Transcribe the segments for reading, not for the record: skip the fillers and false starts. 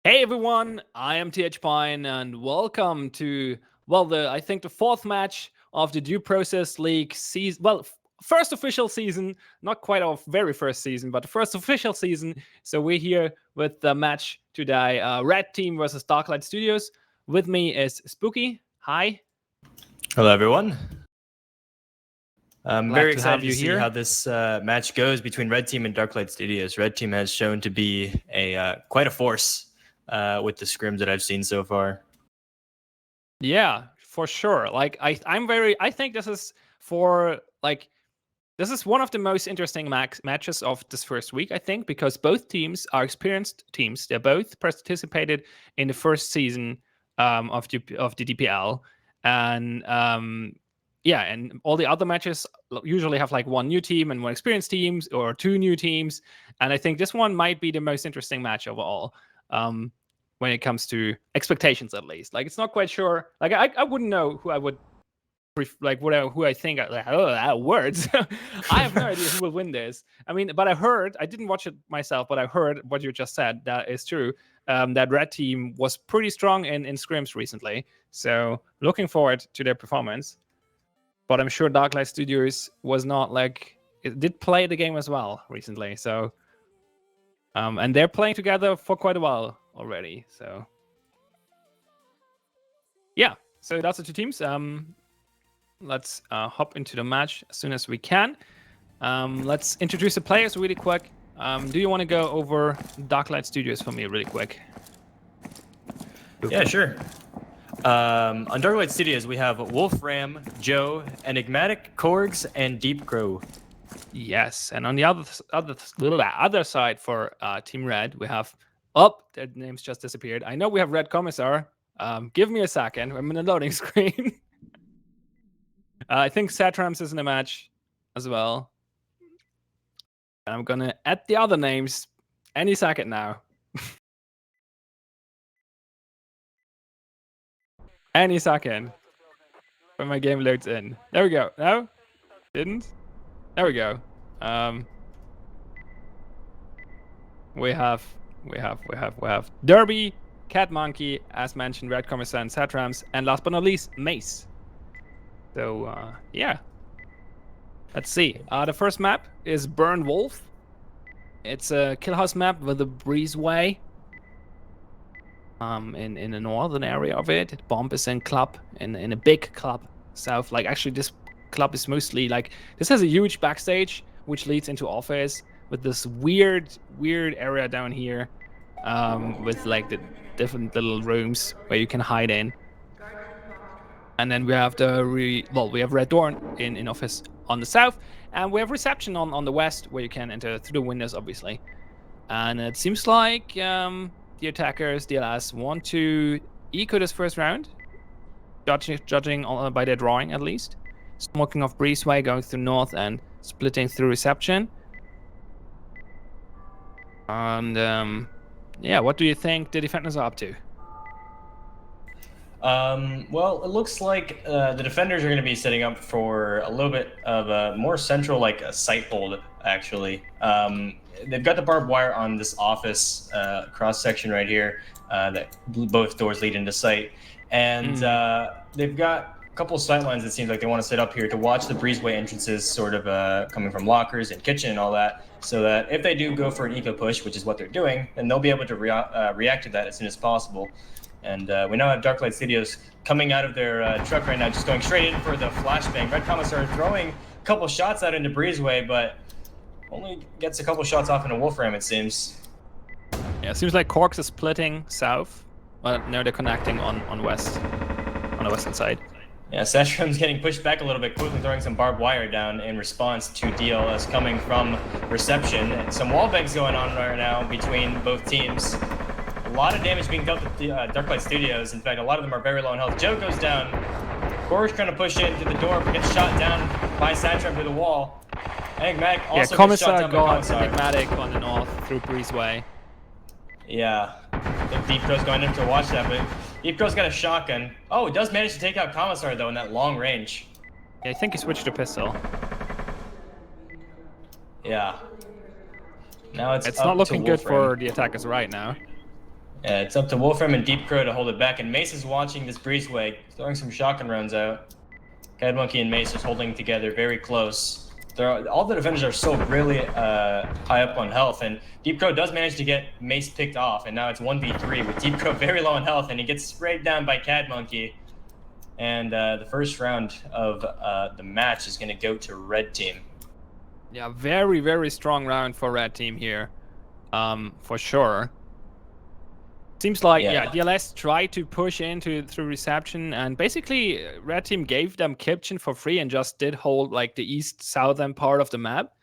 Hey everyone, I am TH Pine and welcome to I think the fourth match of the Due Process League season. First official season, not quite our very first season, but the first official season. So we're here with the match today, Red Team versus DarkLight Studios. With me is Spooky. Hi. Hello everyone. I'm Glad very to have excited you to see here. how this match goes between Red Team and DarkLight Studios. Red Team has shown to be quite a force with the scrims that I've seen so far. Yeah, for sure. I think this is this is one of the most interesting matches of this first week, I think, because both teams are experienced teams. They're both participated in the first season of the DPL, and and all the other matches usually have like one new team and one experienced teams or two new teams. And I think this one might be the most interesting match overall. When it comes to expectations, at least. Like, it's not quite sure. Like, I wouldn't know who I would who I think words. I have no idea who will win this. I mean, but I didn't watch it myself, but I heard what you just said. That is true. That Red Team was pretty strong in scrims recently. So looking forward to their performance. But I'm sure DarkLight Studios was not it did play the game as well recently. So and they're playing together for quite a while already. So yeah, so that's the two teams. Let's hop into the match as soon as we can. Let's introduce the players really quick. Do you want to go over DarkLight Studios for me really quick? Yeah, sure. On DarkLight Studios, we have Wolfram, Joe, Enigmatic, Korgs, and Deep Crow. Yes, and on the other side for Team Red, we have... Oh, their names just disappeared. I know we have Red Commissar. Give me a second. I'm in a loading screen. I think Satrams is in the match as well. And I'm gonna add the other names any second now. Any second. When my game loads in. There we go. No? Didn't? There we go. We have Derby, Cat Monkey, as mentioned, Red Commissar and Satrams, and last but not least, Mace. So yeah. Let's see. The first map is Burn Wolf. It's a kill house map with a breezeway. In the northern area of it. Bomb is in club, in a big club south. Like, actually, this club is mostly like, this has a huge backstage which leads into office with this weird area down here, with like the different little rooms where you can hide in. And then we have we have Red Dawn in office on the south, and we have reception on the west where you can enter through the windows, obviously. And it seems like the attackers, DLS, want to eco this first round, judging by their drawing at least. Smoking off breezeway, going through north and splitting through reception. And yeah, what do you think the defenders are up to? Well, it looks like the defenders are going to be setting up for a little bit of a more central, like a site hold, actually. They've got the barbed wire on this office cross section right here that both doors lead into site. And they've got a couple of sight lines that seems like they want to set up here to watch the breezeway entrances sort of coming from lockers and kitchen and all that, so that if they do go for an eco push, which is what they're doing, then they'll be able to react to that as soon as possible. And we now have DarkLight Studios coming out of their truck right now, just going straight in for the flashbang. Red Commissar throwing a couple shots out into breezeway, but only gets a couple shots off into Wolfram, it seems. Yeah, it seems like Korgs is splitting south. Well, no, they're connecting on west, on the western side. Yeah, Satram's getting pushed back a little bit, quickly throwing some barbed wire down in response to DLS coming from reception. And some wall bangs going on right now between both teams. A lot of damage being dealt to DarkLight Studios. In fact, a lot of them are very low on health. Joe goes down. Korg's trying to push in through the door, but gets shot down by Satram through the wall. Enigmatic also gets shot down by Commissar. Enigmatic on the north through breezeway. Yeah, I think Deep Crow's going in to watch that, but Deep Crow's got a shotgun. Oh, it does manage to take out Commissar, though, in that long range. Yeah, I think he switched to pistol. Yeah. Now it's not looking good for the attackers right now. It's up to Wolfram and Deep Crow to hold it back, and Mace is watching this breezeway, throwing some shotgun rounds out. Cad Monkey and Mace is holding together very close. All the defenders are still really high up on health, and Deep Crow does manage to get Mace picked off, and now it's 1v3 with Deep Crow very low on health, and he gets sprayed down by Cad Monkey. And the first round of the match is going to go to Red Team. Yeah, very, very strong round for Red Team here, for sure. Seems like, yeah, DLS tried to push into through reception, and basically Red Team gave them Kitchen for free and just did hold like the east-southern part of the map,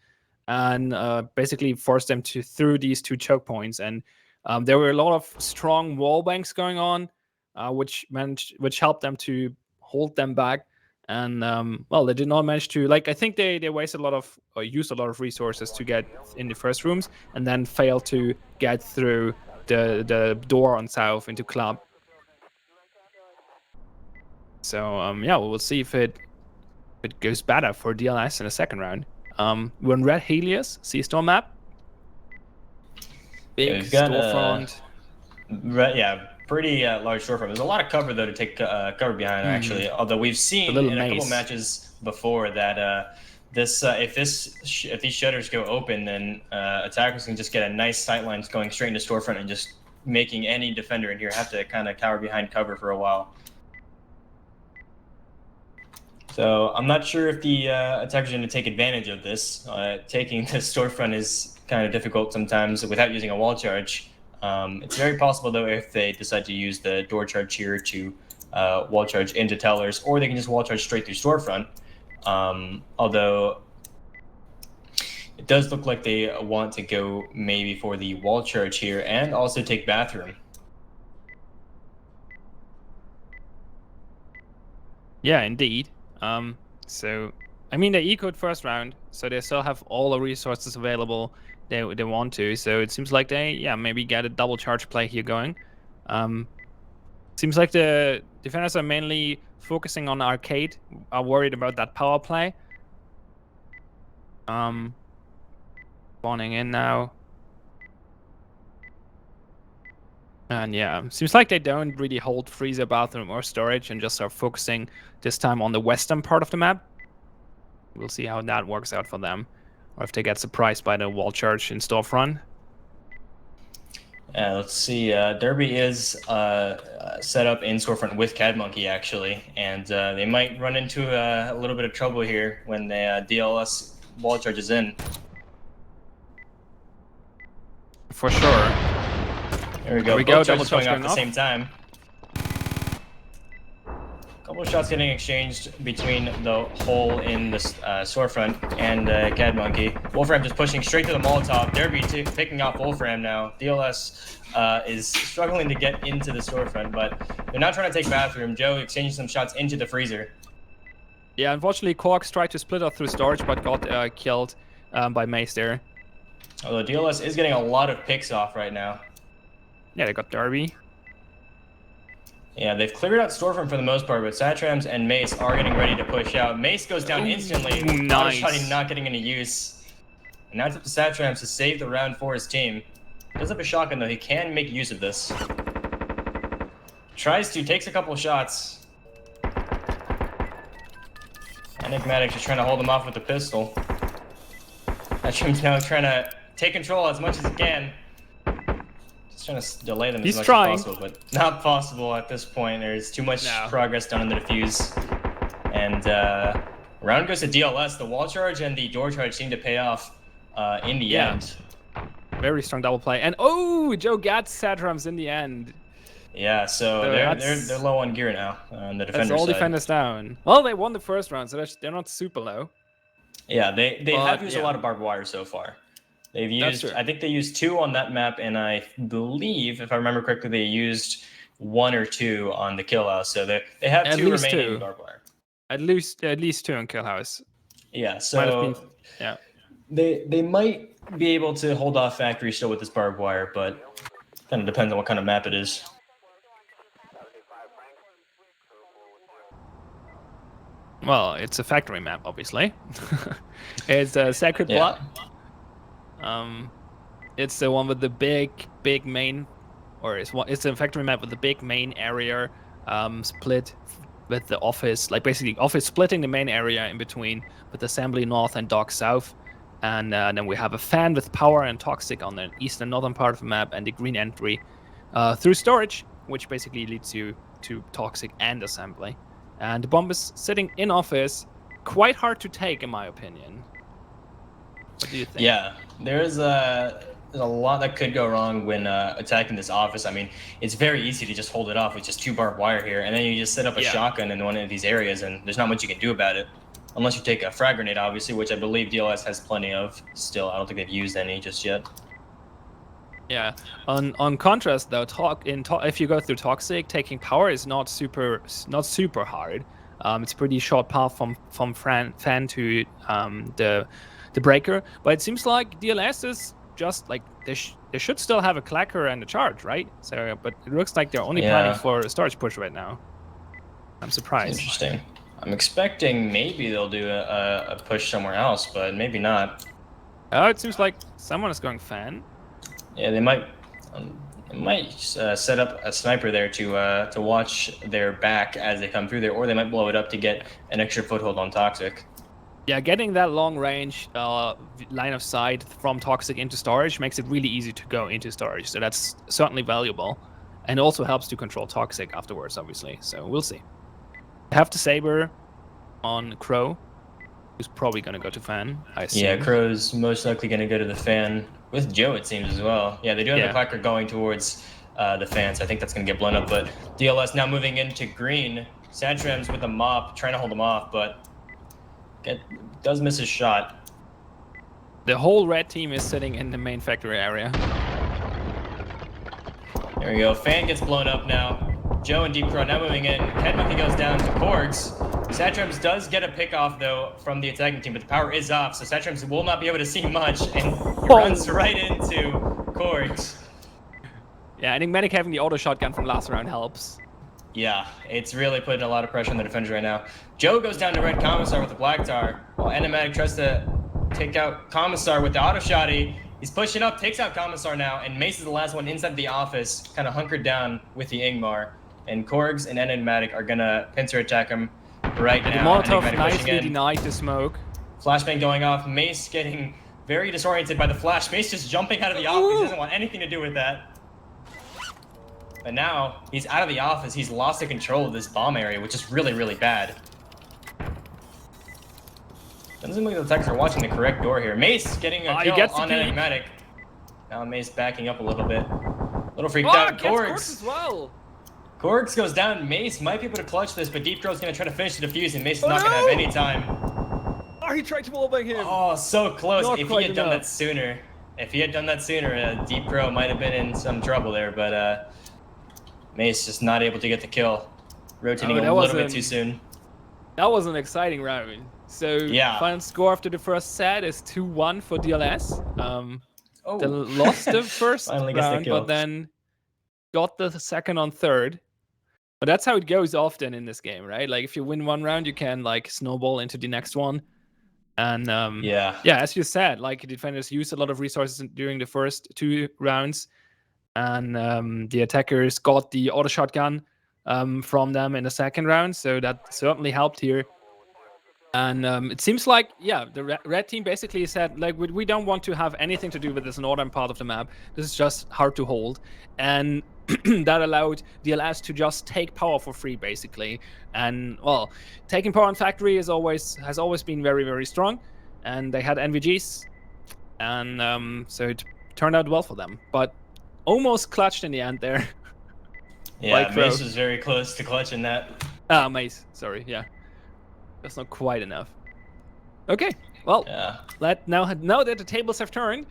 and basically forced them to through these 2 choke points. And there were a lot of strong wall banks going on, which helped them to hold them back. And well, they did not manage to, like, I think they wasted a lot of, or used a lot of resources to get in the first rooms, and then failed to get through the door on south into club. So yeah, we'll see if it goes better for DLS in the second round. We're on Red Helios, Sea-Storm map. Big storefront. Pretty large storefront. There's a lot of cover though to take cover behind actually. Although we've seen in a couple matches before that if these shutters go open, then attackers can just get a nice sight lines going straight into storefront and just making any defender in here have to kind of cower behind cover for a while. So I'm not sure if the attackers are going to take advantage of this. Taking the storefront is kind of difficult sometimes without using a wall charge. It's very possible though if they decide to use the door charge here to wall charge into tellers, or they can just wall charge straight through storefront. Although it does look like they want to go maybe for the wall charge here and also take bathroom. Yeah, indeed. So I mean, they ecoed first round, so they still have all the resources available they want to. So it seems like they maybe get a double charge play here going. Seems like the defenders are mainly focusing on arcade, are worried about that power play. Spawning in now. And yeah, seems like they don't really hold freezer, bathroom, or storage, and just are focusing this time on the western part of the map. We'll see how that works out for them, or if they get surprised by the wall charge in storefront. Let's see. Derby is set up in storefront with Cad Monkey actually, and they might run into a little bit of trouble here when the DLS wall charges in. For sure. There we go. Both charges going off at the same time. Couple of shots getting exchanged between the hole in the storefront and Cad Monkey. Wolfram just pushing straight to the Molotov. Derby picking off Wolfram now. DLS is struggling to get into the storefront, but they're not trying to take bathroom. Joe exchanging some shots into the freezer. Yeah, unfortunately, Quarks tried to split up through storage, but got killed by Mace there. Although DLS is getting a lot of picks off right now. Yeah, they got Derby. Yeah, they've cleared out storefront for the most part, but Satrams and Mace are getting ready to push out. Mace goes down instantly. Nice. Shotty not getting any use. And now it's up to Satrams to save the round for his team. He does have a shotgun though, he can make use of this. Takes a couple of shots. Enigmatic just trying to hold him off with the pistol. Satram's now trying to take control as much as he can. Trying to delay them as much as possible, but not possible at this point. There's too much progress done in the defuse. And round goes to DLS. The wall charge and the door charge seem to pay off in the end. Very strong double play. And Joe gets Satrams in the end. Yeah, so they're low on gear now on the defender side. That's all defenders down. Well, they won the first round, so they're not super low. Yeah, they have used a lot of barbed wire so far. They've used, I think they used 2 on that map, and I believe, if I remember correctly, they used 1 or 2 on the kill house. So they have at 2 remaining barbed wire. At least 2 on kill house. Yeah, so they might be able to hold off factory still with this barbed wire, but kind of depends on what kind of map it is. Well, it's a factory map, obviously. It's a Sacred Blood. It's the one with the big main or it's a factory map with a big main area split with the office, like basically office splitting the main area in between with assembly north and dock south. And then we have a fan with power and toxic on the east and northern part of the map, and the green entry through storage, which basically leads you to toxic and assembly. And the bomb is sitting in office, quite hard to take in my opinion. What do you think? Yeah, there's a lot that could go wrong when attacking this office. I mean, it's very easy to just hold it off with just 2 barbed wire here, and then you just set up a shotgun in one of these areas, and there's not much you can do about it. Unless you take a frag grenade, obviously, which I believe DLS has plenty of. Still, I don't think they've used any just yet. Yeah. On contrast, though, if you go through toxic, taking power is not super hard. It's a pretty short path from fan to the breaker, but it seems like DLS is just like they should still have a clacker and a charge, right? So, but it looks like they're only planning for a storage push right now. I'm surprised. Interesting. I'm expecting maybe they'll do a push somewhere else, but maybe not. Oh, it seems like someone is going fan. Yeah, they might set up a sniper there to watch their back as they come through there, or they might blow it up to get an extra foothold on toxic. Yeah, getting that long range line of sight from toxic into storage makes it really easy to go into storage. So that's certainly valuable, and also helps to control toxic afterwards, obviously. So we'll see. I have the Saber on Crow, who's probably going to go to fan, I assume. Yeah, Crow's most likely going to go to the fan. With Joe, it seems, as well. Yeah, they do have the clacker going towards the fan, so I think that's going to get blown up. But DLS now moving into green. Santrams with a mop, trying to hold him off, but does miss his shot. The whole red team is sitting in the main factory area. There we go. Fan gets blown up now. Joe and Deep Crow now moving in. Head Monkey goes down to Korgs. Santrams does get a pick off, though, from the attacking team, but the power is off, so Santrams will not be able to see much, and runs right into Korgs. Yeah, I think Medic having the auto shotgun from last round helps. Yeah, it's really putting a lot of pressure on the defenders right now. Joe goes down to Red Commissar with the Black Tar, while Enigmatic tries to take out Commissar with the auto shotty. He's pushing up, takes out Commissar now, and Mace is the last one inside the office, kind of hunkered down with the Ingmar. And Korgs and Enigmatic are going to pincer attack him right now. The Molotov nicely denied the smoke. Flashbang going off. Mace getting very disoriented by the flash. Mace just jumping out of the office. He doesn't want anything to do with that. But now he's out of the office. He's lost the control of this bomb area, which is really, really bad. Doesn't look like the techs are watching the correct door here. Mace getting a kill on Enigmatic. Now Mace backing up a little bit. A little freaked out. Korgs as well. Korgs goes down. Mace might be able to clutch this, but Deep Crow's going to try to finish the defuse, and Mace is not going to have any time. Oh, he tried to wallbang him. Oh, so close. Not if he had done that sooner, Deep Crow might have been in some trouble there, but Mace just not able to get the kill. Rotating a little bit too soon. That was an exciting round. So, final score after the first set is 2-1 for DLS. They lost the first round, but then got the second on third. But that's how it goes often in this game, right? Like if you win one round, you can like snowball into the next one. And as you said, like defenders used a lot of resources during the first 2 rounds, and the attackers got the auto shotgun from them in the second round, so that certainly helped here. And it seems like, the red team basically said, like, we don't want to have anything to do with this northern part of the map. This is just hard to hold. And that allowed DLS to just take power for free, basically. And, well, taking power on factory has always been very, very strong. And they had NVGs. And so it turned out well for them. But almost clutched in the end there. Yeah, Mace was very close to clutching that. Mace, sorry, yeah. That's not quite enough. Okay, well, now that the tables have turned,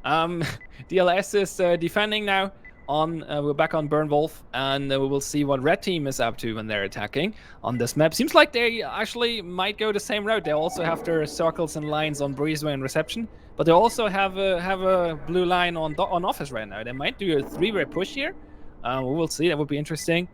DLS is defending now. We're back on Burn Wolf, and we will see what red team is up to when they're attacking on this map. Seems like they actually might go the same route. They also have their circles and lines on Breezeway and Reception, but they also have a blue line on Office right now. They might do a 3-way push here. We will see. That would be interesting.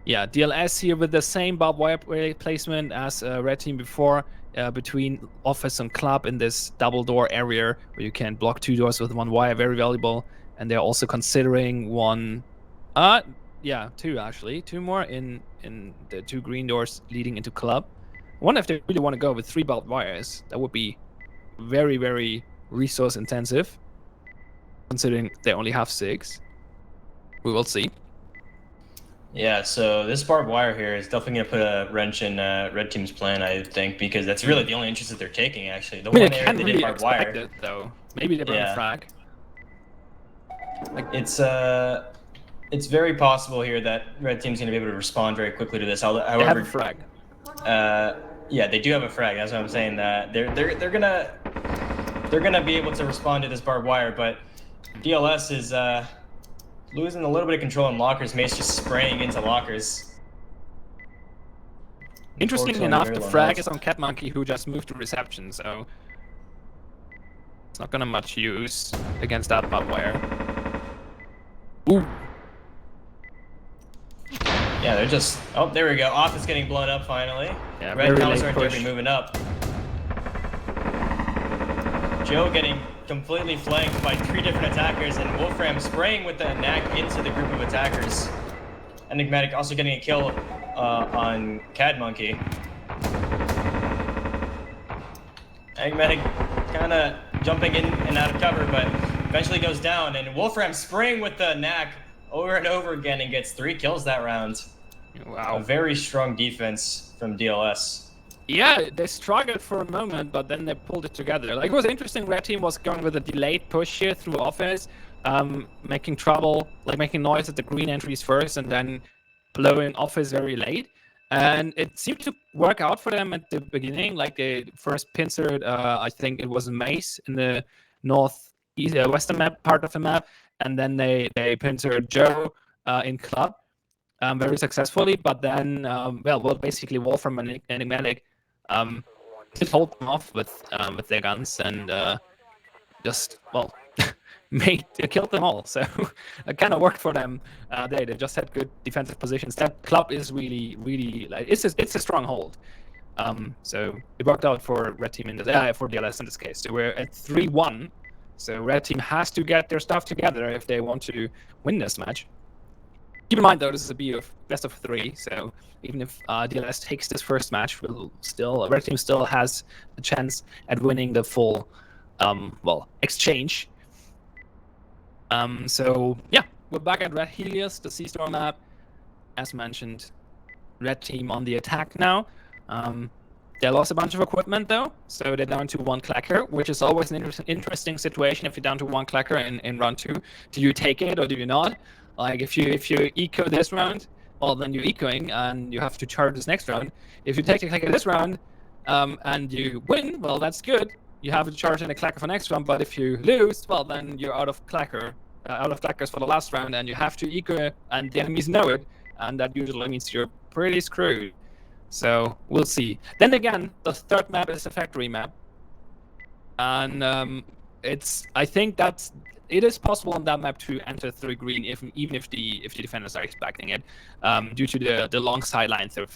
DLS here with the same barbed wire placement as red team before, between office and club in this double door area where you can block 2 doors with 1 wire. Very valuable. and they're also considering one. Yeah, two actually, two more in the 2 green doors leading into club. I wonder if they really want to go with 3 barbed wires. That would be very, very resource intensive, considering they only have 6. We will see. Yeah, so this barbed wire here is definitely going to put a wrench in red team's plan, I think, because that's really the only interest that they're taking, actually. The I mean, one I area can't they really did barbed wire. expect it, though. Maybe they burn a frag. Like, it's very possible here that red team's going to be able to respond very quickly to this. However, they have a frag. Yeah, they do have a frag. That's what I'm saying. They're gonna be able to respond to this barbed wire, but DLS is losing a little bit of control in lockers. Mace just spraying into lockers. Interestingly enough, the frag is on Cat Monkey, who just moved to reception, so it's not gonna much use against that barbed wire. Ooh. Yeah, they're just... Oh, there we go. Off is getting blown up finally. Yeah, Red Palace aren't going to be moving up. Joe getting completely flanked by 3 different attackers, and Wolfram spraying with the knack into the group of attackers. Enigmatic also getting a kill on Cad Monkey. Enigmatic kind of jumping in and out of cover, but eventually goes down, and Wolfram spraying with the knack over and over again and gets 3 kills that round. Wow. A very strong defense from DLS. Yeah, they struggled for a moment, but then they pulled it together. Like, it was interesting. Red team was going with a delayed push here through office, making trouble, like making noise at the green entries first, and then blowing office very late. And it seemed to work out for them at the beginning. Like, they first pincered, I think it was Mace in the western map part of the map, and then they pincered Joe in club very successfully. But then, basically Wolfram and Enigmatic did hold them off with their guns and killed them all. So it kind of worked for them. They just had good defensive positions. That club is really like it's a stronghold. So it worked out for red team for DLS in this case. So we're at 3-1. So red team has to get their stuff together if they want to win this match. Keep in mind though, this is a best of 3. So even if DLS takes this first match, red team still has a chance at winning the full exchange. So yeah, we're back at Red Helios, the C-Star map. As mentioned, red team on the attack now. They lost a bunch of equipment though, so they're down to 1 clacker, which is always an interesting situation if you're down to 1 clacker in round 2. Do you take it or do you not? Like if you eco this round, well then you're ecoing and you have to charge this next round. If you take a clacker this round and you win, well that's good. You have to charge in a clacker for next round, but if you lose, well then you're out of clackers for the last round, and you have to eco, and the enemies know it, and that usually means you're pretty screwed. So we'll see. Then again, the third map is a factory map, and I think it is possible on that map to enter through green, even if the defenders are expecting it, due to the long sideline through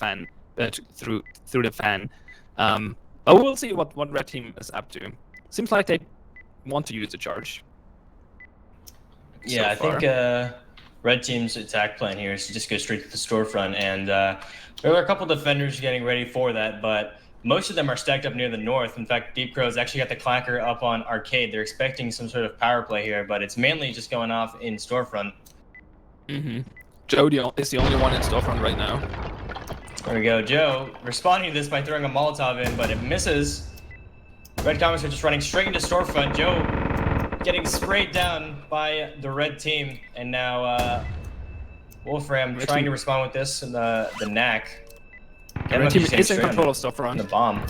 the fan. But we'll see what red team is up to. Seems like they want to use the charge. Yeah, I think red team's attack plan here is to just go straight to the storefront, and there are a couple defenders getting ready for that, but most of them are stacked up near the north. In fact, Deep Crow's actually got the clacker up on arcade. They're expecting some sort of power play here, but it's mainly just going off in storefront. Joe is the only one in storefront right now. There we go. Joe responding to this by throwing a Molotov in, but it misses. Red comics are just running straight into storefront. Joe getting sprayed down by the red team, and now Wolfram trying to respond with this and the knack. Red team is in control of storefront. The bomb.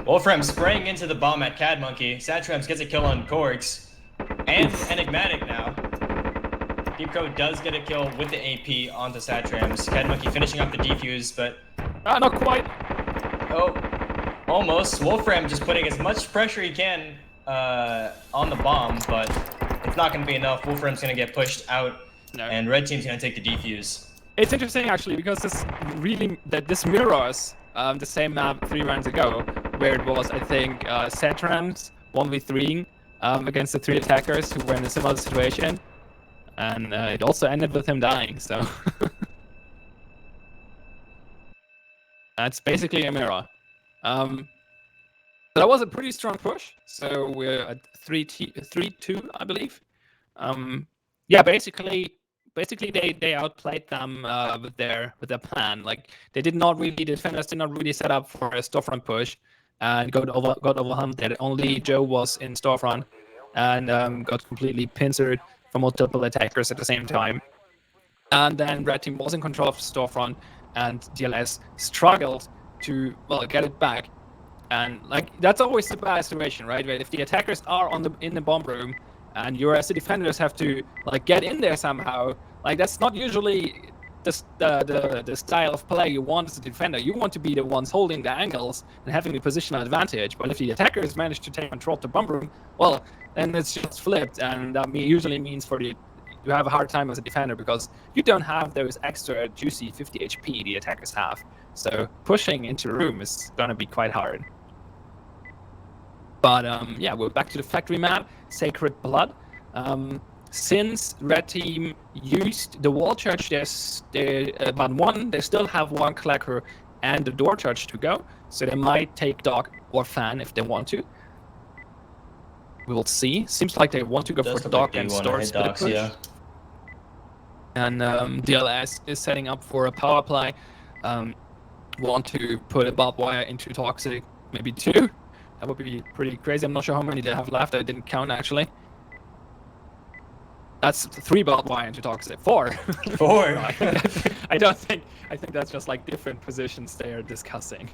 Wolfram spraying into the bomb at Cad Monkey. Satrams gets a kill on Korgs. And Enigmatic now. Deep Code does get a kill with the AP onto Satrams. Cad Monkey finishing up the defuse, but... not quite. Oh, almost. Wolfram just putting as much pressure he can on the bomb, but it's not going to be enough. Wolfram's going to get pushed out, and red team's going to take the defuse. It's interesting actually, because this mirrors the same map 3 rounds ago, where it was, I think, Satrams 1v3 against the 3 attackers who were in a similar situation. And it also ended with him dying, so... That's basically a mirror. So that was a pretty strong push. So we're at 3-2, I believe. Yeah, basically they outplayed them with their plan. Like the defenders did not really set up for a storefront push and got overwhelmed. That only Joe was in storefront and got completely pincered from multiple attackers at the same time. And then Red Team was in control of storefront, and DLS struggled to get it back. And like that's always the bad situation, right? If the attackers are in the bomb room, and you as the defenders have to get in there somehow, that's not usually the style of play you want as a defender. You want to be the ones holding the angles and having the positional advantage. But if the attackers manage to take control of the bomb room, well, then it's just flipped, and that usually means you have a hard time as a defender because you don't have those extra juicy 50 HP the attackers have. So pushing into the room is gonna be quite hard. But yeah, we're back to the factory map, Sacred Blood. Since Red Team used the wall charge, they still have one Clacker and the door charge to go, so they might take Dog or Fan if they want to. We will see. Seems like they want to go for Dog and start the push. Yeah. And DLS is setting up for a power play. Want to put a barbed wire into Toxic, maybe 2. That would be pretty crazy. I'm not sure how many they have left. I didn't count actually. That's 3 barbed wire into Toxic. 4. 4. I don't think. I think that's just different positions they are discussing.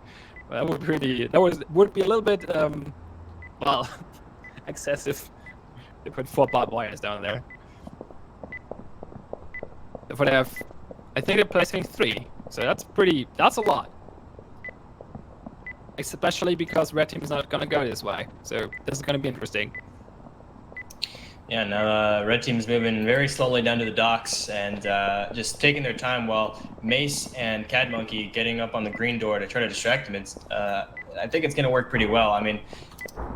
That would would be a little bit excessive. They put 4 barbed wires down there. But they have, I think they're placing 3. So that's a lot. Especially because Red Team is not gonna go this way. So this is gonna be interesting. Yeah, now Red Team is moving very slowly down to the docks and just taking their time while Mace and Cad Monkey getting up on the green door to try to distract them. I think it's going to work pretty well. I mean,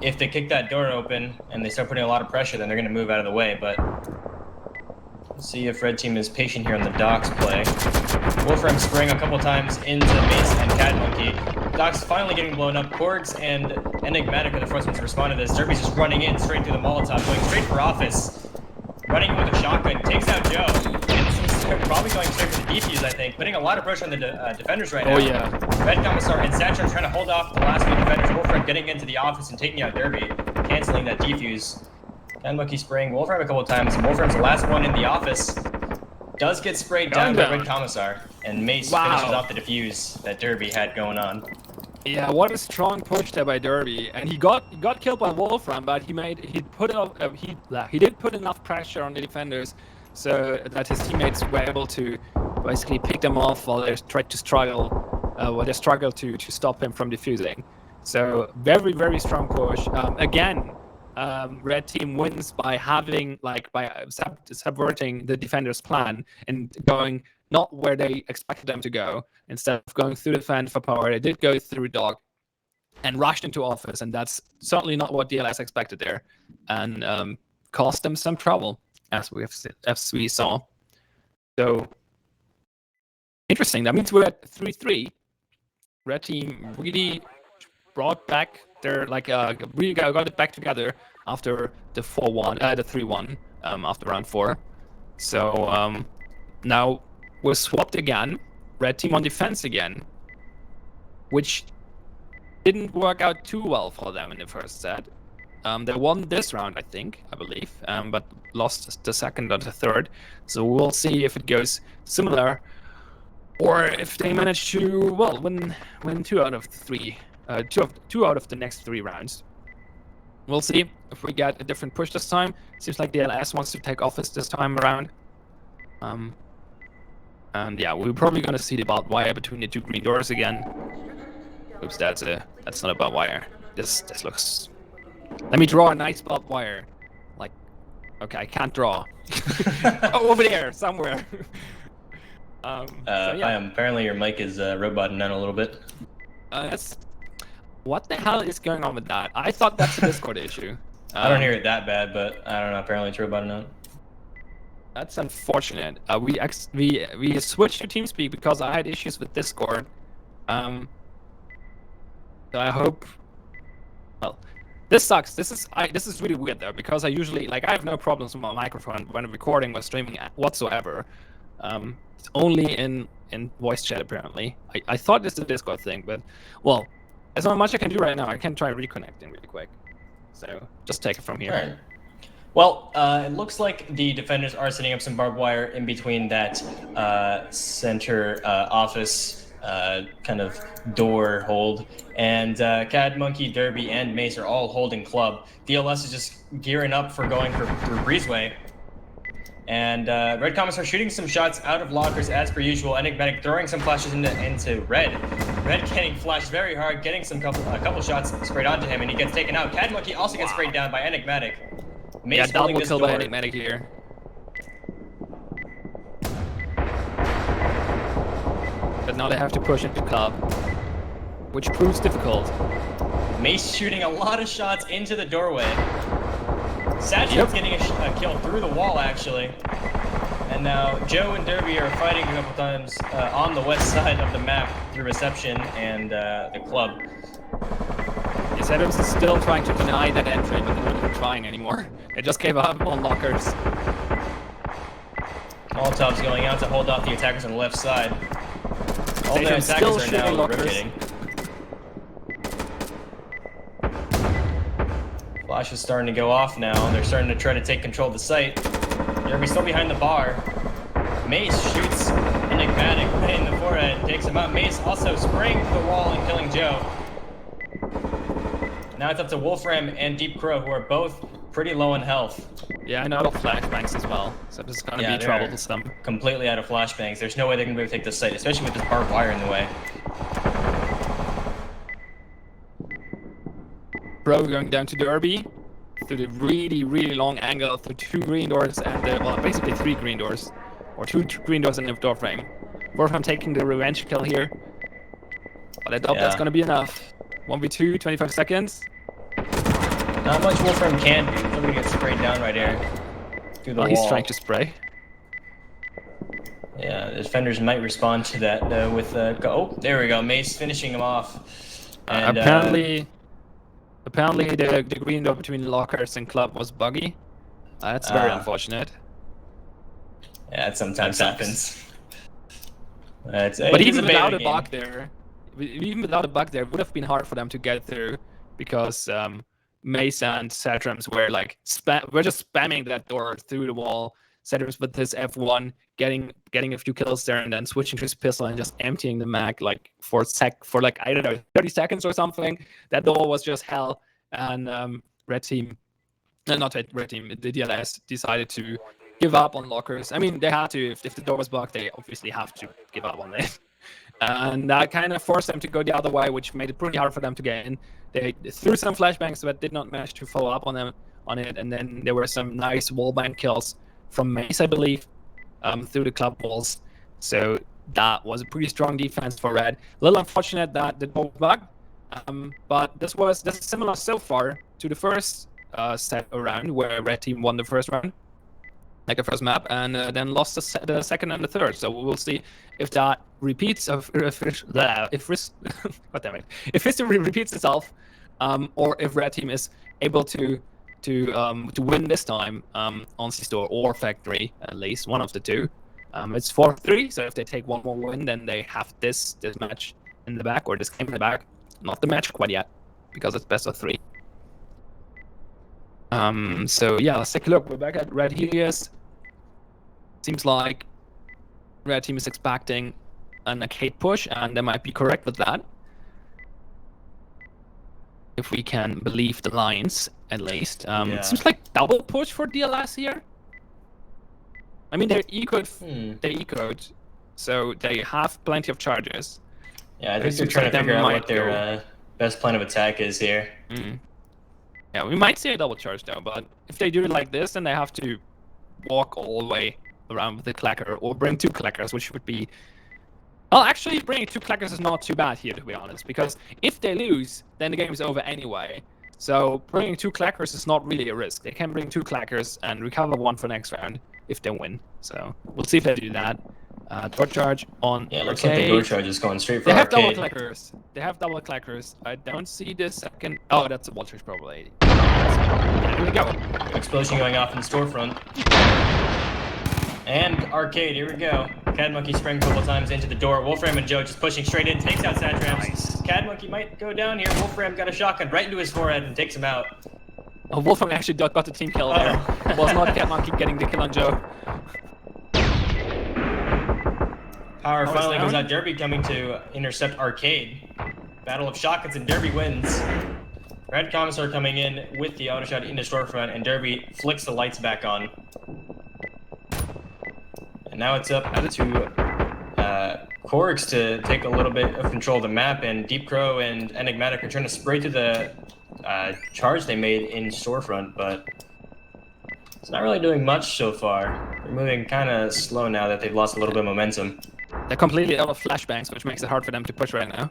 if they kick that door open and they start putting a lot of pressure, then they're going to move out of the way. But let's see if Red Team is patient here on the docks play. Wolfram spraying a couple times into Mace and Cad Monkey. Doc's finally getting blown up. Korgs and Enigmatic are the first ones to respond to this. Derby's just running in straight through the Molotov, going straight for office. Running in with a shotgun, takes out Joe. And probably going straight for the defuse, I think. Putting a lot of pressure on the defenders right now. Oh, yeah. Red Commissar and Satchel trying to hold off the last few defenders. Wolfram getting into the office and taking out Derby, canceling that defuse. Cad Monkey spraying Wolfram a couple of times. Wolfram's the last one in the office. Does get sprayed down by Red Commissar, and Mace finishes off the defuse that Derby had going on. Yeah, what a strong push there by Derby, and he got killed by Wolfram, but he did put enough pressure on the defenders so that his teammates were able to basically pick them off while they tried to struggle to stop him from defusing. So very, very strong push. Again, Red Team wins by subverting the defender's plan and going not where they expected them to go. Instead of going through the fan for power, they did go through Dog and rushed into office, and that's certainly not what DLS expected there, and caused them some trouble, as we saw. So interesting. That means we're at 3-3. Red Team really brought back their really got it back together after the 3-1 after round 4. So now we're swapped again. Red Team on defense again, which didn't work out too well for them in the first set. They won this round, I believe, but lost the second or the third. So we'll see if it goes similar, or if they manage to win 2 out of 3. Two out of the next 3 rounds. We'll see if we get a different push this time. Seems like DLS wants to take office this time around. And yeah, we're probably gonna see the barbed wire between the 2 green doors again. Oops, that's not a barbed wire. This looks. Let me draw a nice barbed wire. Okay, I can't draw. Oh, over there somewhere. So, yeah. Apparently your mic is roboting out a little bit. What the hell is going on with that? I thought that's a Discord issue. I don't hear it that bad, but I don't know. Apparently true about it now. That's unfortunate. We switched to TeamSpeak because I had issues with Discord. So I hope. Well, this sucks. This is really weird though, because I usually I have no problems with my microphone when recording or streaming whatsoever. It's only in voice chat apparently. I thought this is a Discord thing, but well, there's not much I can do right now. I can try reconnecting really quick. So just take it from here. All right. Well, it looks like the defenders are setting up some barbed wire in between that center office kind of door hold. And Cad, Monkey, Derby, and Mace are all holding club. DLS is just gearing up for going through Breezeway. And Red Comets are shooting some shots out of lockers as per usual. Enigmatic throwing some flashes into Red. Red getting flashed very hard, getting a couple shots sprayed onto him, and he gets taken out. Cad Monkey also gets sprayed down by Enigmatic. Mace double kill by Enigmatic here. But now they have to push into club, which proves difficult. Mace shooting a lot of shots into the doorway. Satchit's getting a kill through the wall, actually. And now Joe and Derby are fighting a couple times on the west side of the map through reception and the club. Adams is still trying to deny that entry, but they're not trying anymore. They just gave up on lockers. Molotov's going out to hold off the attackers on the left side. All the attackers are now rotating. Flash is starting to go off now. They're starting to try to take control of the site. Derby's still behind the bar. Mace shoots Enigmatic in the forehead, takes him out. Mace also spraying through the wall and killing Joe. Now it's up to Wolfram and Deep Crow, who are both pretty low in health. Yeah, and out of flashbangs as well. So this is going to be troublesome. Completely out of flashbangs. There's no way they're going to be able to take this site, especially with this barbed wire in the way. Bro going down to Derby through the really, really long angle through 2 green doors and well, basically 3 green doors, or 2 green doors and a door frame. Wolfram taking the revenge kill here, but I doubt that's going to be enough. 1v2, 25 seconds. Not much Wolfram can do. Somebody gets sprayed down right here through the wall. He's trying to spray. Yeah, the defenders might respond to that with oh, there we go. Mace finishing him off. And, apparently the green door between lockers and club was buggy. That's very unfortunate. Yeah, it sometimes happens. But even without a bug there, it would have been hard for them to get through because Mace and Satrams were we're just spamming that door through the wall. Satrams with his F1 getting a few kills there and then switching to his pistol and just emptying the mag for I don't know 30 seconds or something. That door was just hell, and red team, not red team, the DLS decided to give up on lockers. I mean, they had to. If the door was blocked, they obviously have to give up on it. And that kind of forced them to go the other way, which made it pretty hard for them to get in. They threw some flashbangs, but did not manage to follow up on it. And then there were some nice wallbang kills from Mace, I believe, through the club walls. So that was a pretty strong defense for Red. A little unfortunate that the door was bugged, but this is similar so far to the first set around where Red team won the first round, like the first map, and then lost the second and the third. So we will see if that repeats, if history repeats itself, or if Red team is able to win this time on C-Store or Factory, at least one of the two. It's 4-3, so if they take one more win, then they have this match in the back, or this game in the back. Not the match quite yet, because it's best of 3. So yeah, let's take a look. We're back at Red Helios. Seems like Red team is expecting an arcade push, and they might be correct with that. If we can believe the lines, at least. It seems like double push for DLS here. I mean, they're ecoed, so they have plenty of charges. Yeah, I think they're trying to figure out what their best plan of attack is here. Yeah, we might see a double charge though, but if they do it like this, then they have to walk all the way around with the clacker, or bring 2 clackers, which would be... Well, actually, bringing 2 clackers is not too bad here, to be honest, because if they lose, then the game is over anyway. So bringing 2 clackers is not really a risk. They can bring 2 clackers and recover 1 for next round if they win. So we'll see if they do that. Door charge on. Yeah, looks like the door charge is going straight for They have double arcade. clackers. They have double clackers. I don't see the second. Oh, that's a wall charge probably. Here we go. Explosion going off in the storefront. And arcade, here we go. Cad Monkey sprang a couple times into the door. Wolfram and Joe just pushing straight in, takes out Satrams. Nice. Cad Monkey might go down here. Wolfram got a shotgun right into his forehead and takes him out. Oh, Wolfram actually got the team kill there. Was not Cat Monkey getting the kill on Joe. Power finally down. goes out. Derby coming to intercept arcade. Battle of shotguns and Derby wins. Red Commissar coming in with the auto shot into storefront, and Derby flicks the lights back on. And now it's up to Korgs to take a little bit of control of the map, and Deep Crow and Enigmatic are trying to spray to the charge they made in storefront, but it's not really doing much so far. They're moving kind of slow now that they've lost a little bit of momentum. They're completely out of flashbangs, which makes it hard for them to push right now.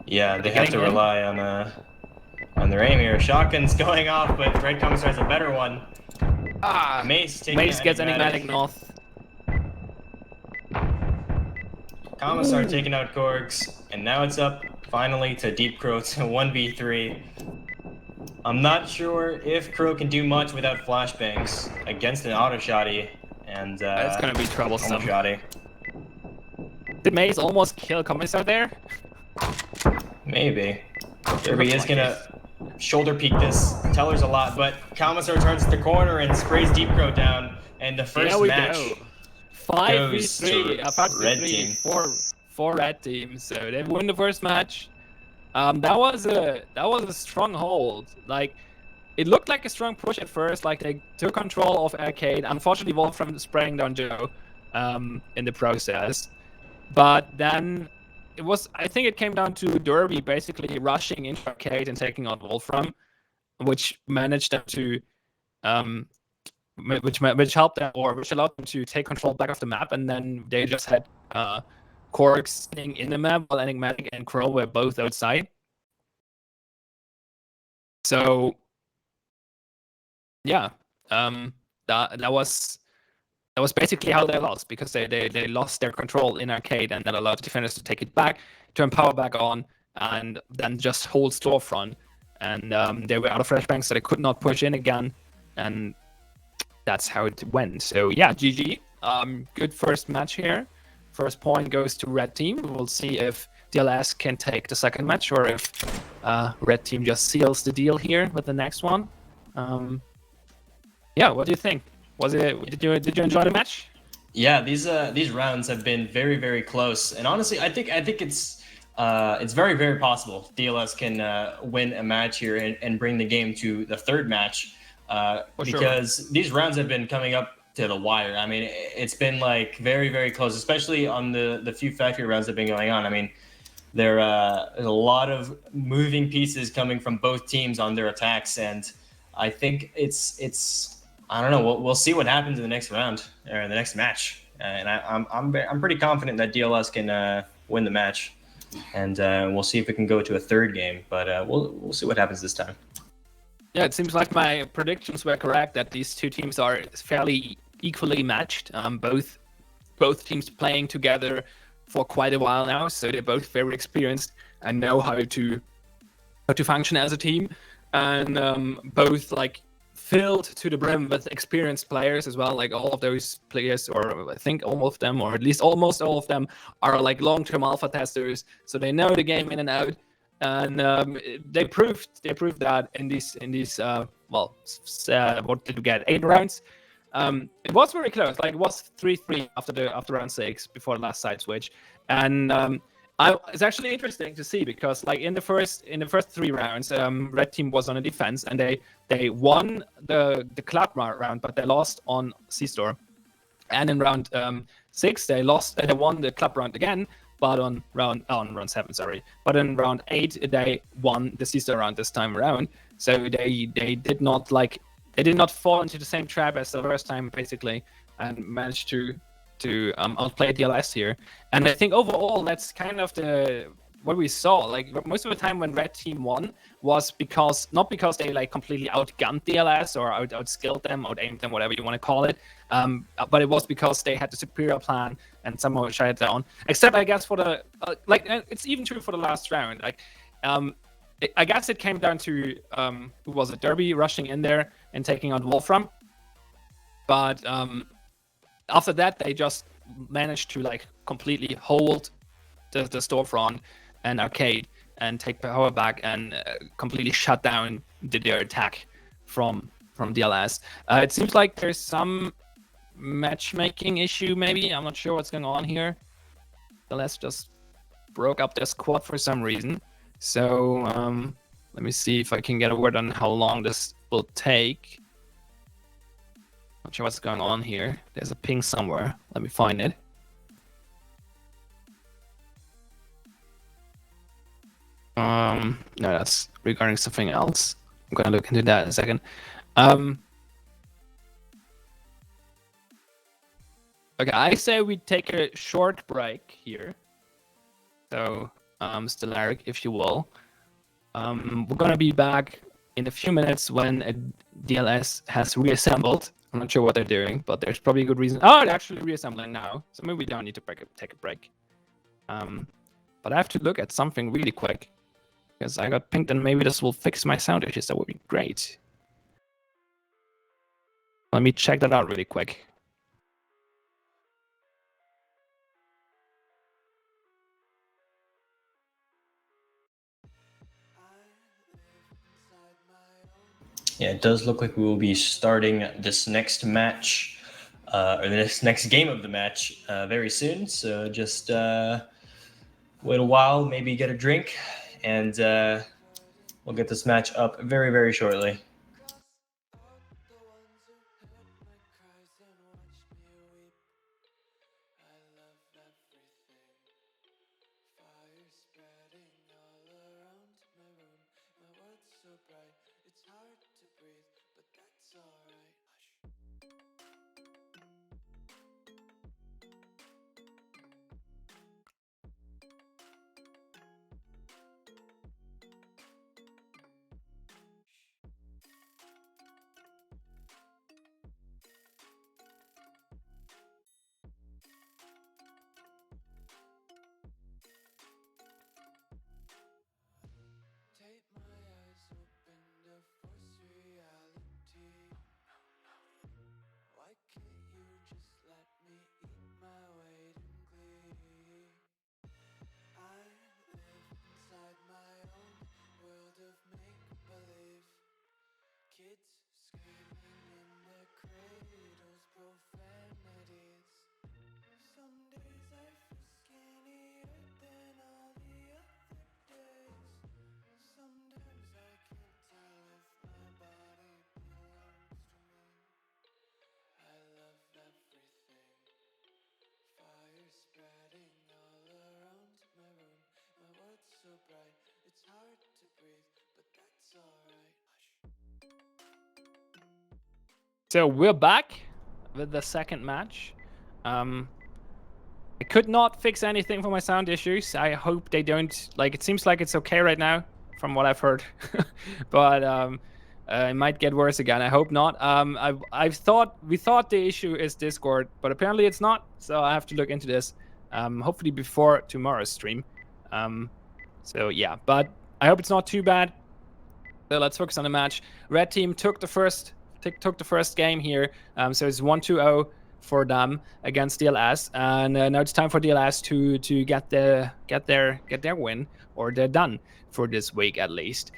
Yeah, they have to rely on their aim here. Shotgun's going off, but Red Commissar has a better one. Mace gets Enigmatic North. Commissar taking out Korgs, and now it's up finally to Deep Crow to 1v3. I'm not sure if Crow can do much without flashbangs against an auto shotty, and That's gonna be troublesome. shotty. Did Maze almost kill Commissar there? Maybe. Derby is gonna shoulder peek this. Teller's a lot, but Commissar turns the corner and sprays Deep Crow down, and the first match go. 5v3, goes about to red 3, team. 4 red teams. So they won the first match. That was a strong hold. Like, it looked like a strong push at first. Like, they took control of arcade. Unfortunately, Wolfram spraying down Joe in the process. But then I think it came down to Derby basically rushing into arcade and taking out Wolfram, which managed them to which helped them, or which allowed them to take control back of the map, and then they just had Korg sitting in the map while Enigmatic and Crow were both outside. So yeah, that was basically how they lost, because they lost their control in arcade, and that allowed the defenders to take it back, turn power back on, and then just hold storefront. And they were out of flashbangs, so they could not push in again, and that's how it went. So yeah, GG. Good first match here. First point goes to red team. We'll see if DLS can take the second match, or if red team just seals the deal here with the next one. Yeah, what do you think? Did you enjoy the match? Yeah, these rounds have been very, very close, and honestly, I think it's very, very possible DLS can win a match here and bring the game to the third match, because these rounds have been coming up to the wire. I mean, it's been like very, very close, especially on the few factory rounds that have been going on. I mean, there's a lot of moving pieces coming from both teams on their attacks, and I think it's I don't know. We'll see what happens in the next round or in the next match, and I'm pretty confident that DLS can win the match, and we'll see if it can go to a third game. But we'll see what happens this time. Yeah, it seems like my predictions were correct, that these two teams are fairly equally matched. Both teams playing together for quite a while now, so they're both very experienced and know how to function as a team, and both like filled to the brim with experienced players as well. Like all of those players, or I think all of them, or at least almost all of them, are like long-term alpha testers, so they know the game in and out. And they proved that in these what did we get, 8 rounds? It was very close. Like, it was 3-3 after round 6 before the last side switch, and it's actually interesting to see, because like in the first 3 rounds, red team was on a defense, and they won the club round, but they lost on C-Store. And in round 6 they won the club round again, but on round 7, sorry. But in round 8 they won the C-Store round this time around. So they did not fall into the same trap as the first time, basically, and managed to outplay DLS here. And I think overall that's kind of the what we saw. Like most of the time when red team won was not because they like completely outgunned DLS or outskilled them, outaimed them, whatever you want to call it. But it was because they had the superior plan and somehow shut it down. Except I guess for the it's even true for the last round. Like I guess it came down to who was it? Derby rushing in there and taking out Wolfram. But after that, they just managed to like completely hold the storefront and arcade and take power back and completely shut down their attack from DLS. It seems like there's some matchmaking issue, maybe. I'm not sure what's going on here. DLS just broke up their squad for some reason. So let me see if I can get a word on how long this will take. Not sure what's going on here. There's a ping somewhere. Let me find it. No, that's regarding something else. I'm gonna look into that in a second. Okay, I say we take a short break here. So, Stellaric, if you will. We're gonna be back in a few minutes when DLS has reassembled. I'm not sure what they're doing, but there's probably a good reason. Oh, they're actually reassembling now, so maybe we don't need to take a break. But I have to look at something really quick because I got pinged, and maybe this will fix my sound issues. That would be great. Let me check that out really quick. Yeah, it does look like we will be starting this next match, or this next game of the match very soon. So just wait a while, maybe get a drink, and we'll get this match up very, very shortly. So we're back with the second match. I could not fix anything for my sound issues. I hope they don't. Like, it seems like it's okay right now, from what I've heard, but it might get worse again. I hope not. We thought the issue is Discord, but apparently it's not. So I have to look into this. Hopefully before tomorrow's stream. So yeah, but I hope it's not too bad. So let's focus on the match. Red team took the first game here. So it's 1-2-0 for them against DLS, and now it's time for DLS to get their win, or they're done for this week at least.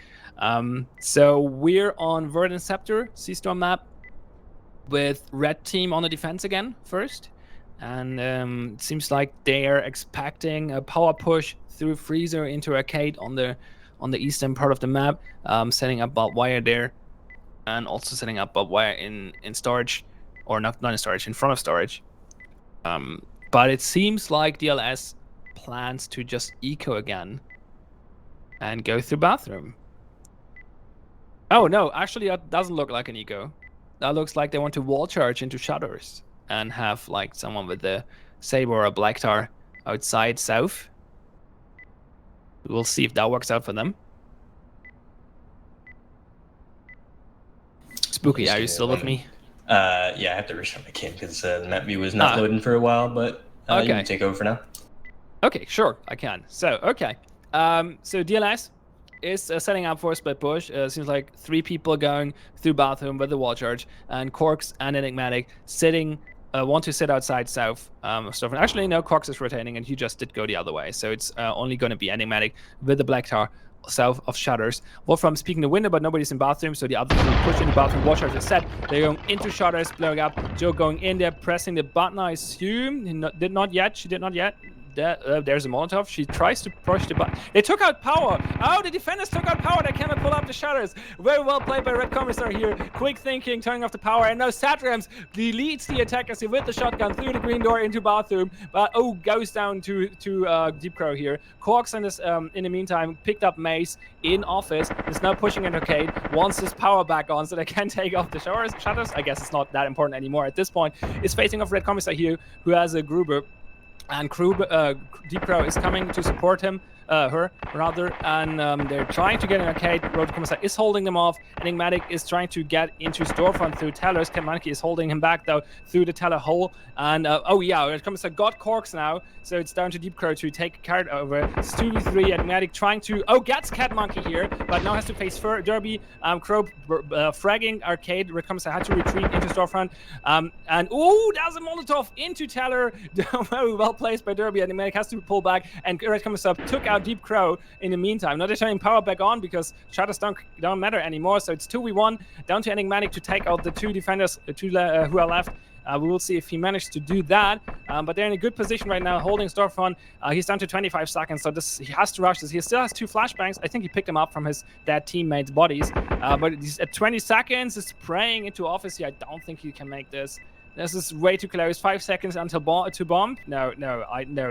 So we're on Verdant Scepter Seastorm map with red team on the defense again first, and it seems like they're expecting a power push through Freezer into Arcade on the eastern part of the map, setting up barbed wire there, and also setting up barbed wire in storage, or not in storage, in front of storage. But it seems like DLS plans to just eco again and go through bathroom. Oh no, actually that doesn't look like an eco. That looks like they want to wall charge into shutters and have like someone with a saber or a black tar outside south. We'll see if that works out for them. Spooky, are you still with me? Yeah, I have to restart my game because the map view was not loading for a while, but you can take over for now. Okay, sure, I can. So, okay. So DLS is setting up for a split push. Seems like 3 people going through bathroom with the wall charge, and Corks and Enigmatic sitting, want to sit outside south stuff. And actually, no, Corks is rotating, and he just did go the other way. So it's only going to be Enigmatic with the Black Tar south of Shutters. Wolfram speaking the window, but nobody's in bathroom, so the other 3 push in the bathroom. Wall charge is set. They're going into Shutters, blowing up. Joe going in there, pressing the button, I assume. She did not yet. There's a Molotov. She tries to push the button. They took out power. Oh, the defenders took out power. They cannot pull up the shutters. Very well played by Red Commissar here. Quick thinking, turning off the power. And now Satrams deletes the attackers with the shotgun through the green door into bathroom. But goes down to Deep Crow here. Corks in the meantime picked up Mace in office. Is now pushing in arcade. Wants his power back on so they can take off the shutters. I guess it's not that important anymore at this point. Is facing off Red Commissar here, who has a Gruber. And Deep Crow is coming to support him, her rather, and they're trying to get an arcade. Road Commissar is holding them off. Enigmatic is trying to get into storefront through tellers. Cat Monkey is holding him back though through the teller hole. And Road Commissar got Corks now, so it's down to Deep Crow to take a card over. It's 2v3. Enigmatic trying to gets Cat Monkey here, but now has to face Derby. Crow fragging arcade. Red Commissar had to retreat into storefront. And there's a Molotov into teller. Very well placed by Derby. Enigmatic has to pull back, and Red Commissar took out Deep Crow in the meantime. Now they're turning power back on because shutters don't matter anymore. So it's 2v1 down to Enigmatic to take out the 2 defenders, who are left. We will see if he managed to do that, but they're in a good position right now, holding storefront. He's down to 25 seconds, so he has to rush this. He still has 2 flashbangs. I think he picked them up from his dead teammates' bodies, but he's at 20 seconds, is spraying into office here. I don't think he can make this. This is way too close. 5 seconds until to bomb. No,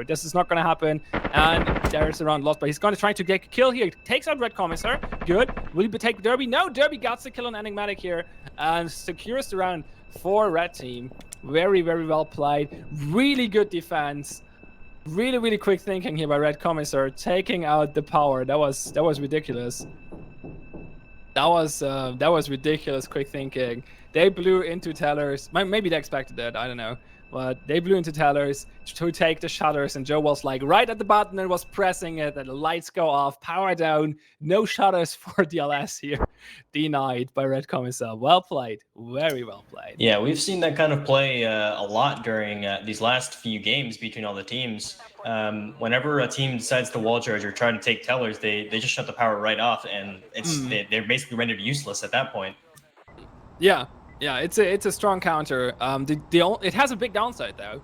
this is not going to happen. And there's a round lost, but he's going to try to get a kill here. Takes out Red Commissar. Good. Will he take Derby? No, Derby got the kill on Enigmatic here and secures the round for Red Team. Very, very well played. Really good defense. Really, really quick thinking here by Red Commissar, taking out the power. That was ridiculous. That was ridiculous quick thinking. They blew into tellers. Maybe they expected that. I don't know. But they blew into tellers to take the shutters, and Joe was like right at the button and was pressing it, and the lights go off, power down, no shutters for DLS here. Denied by Red Commissar. Well played. Very well played. Yeah, we've seen that kind of play a lot during these last few games between all the teams. Whenever a team decides to wall charge or try to take tellers, they just shut the power right off, and they're basically rendered useless at that point. Yeah, it's a strong counter. It has a big downside though.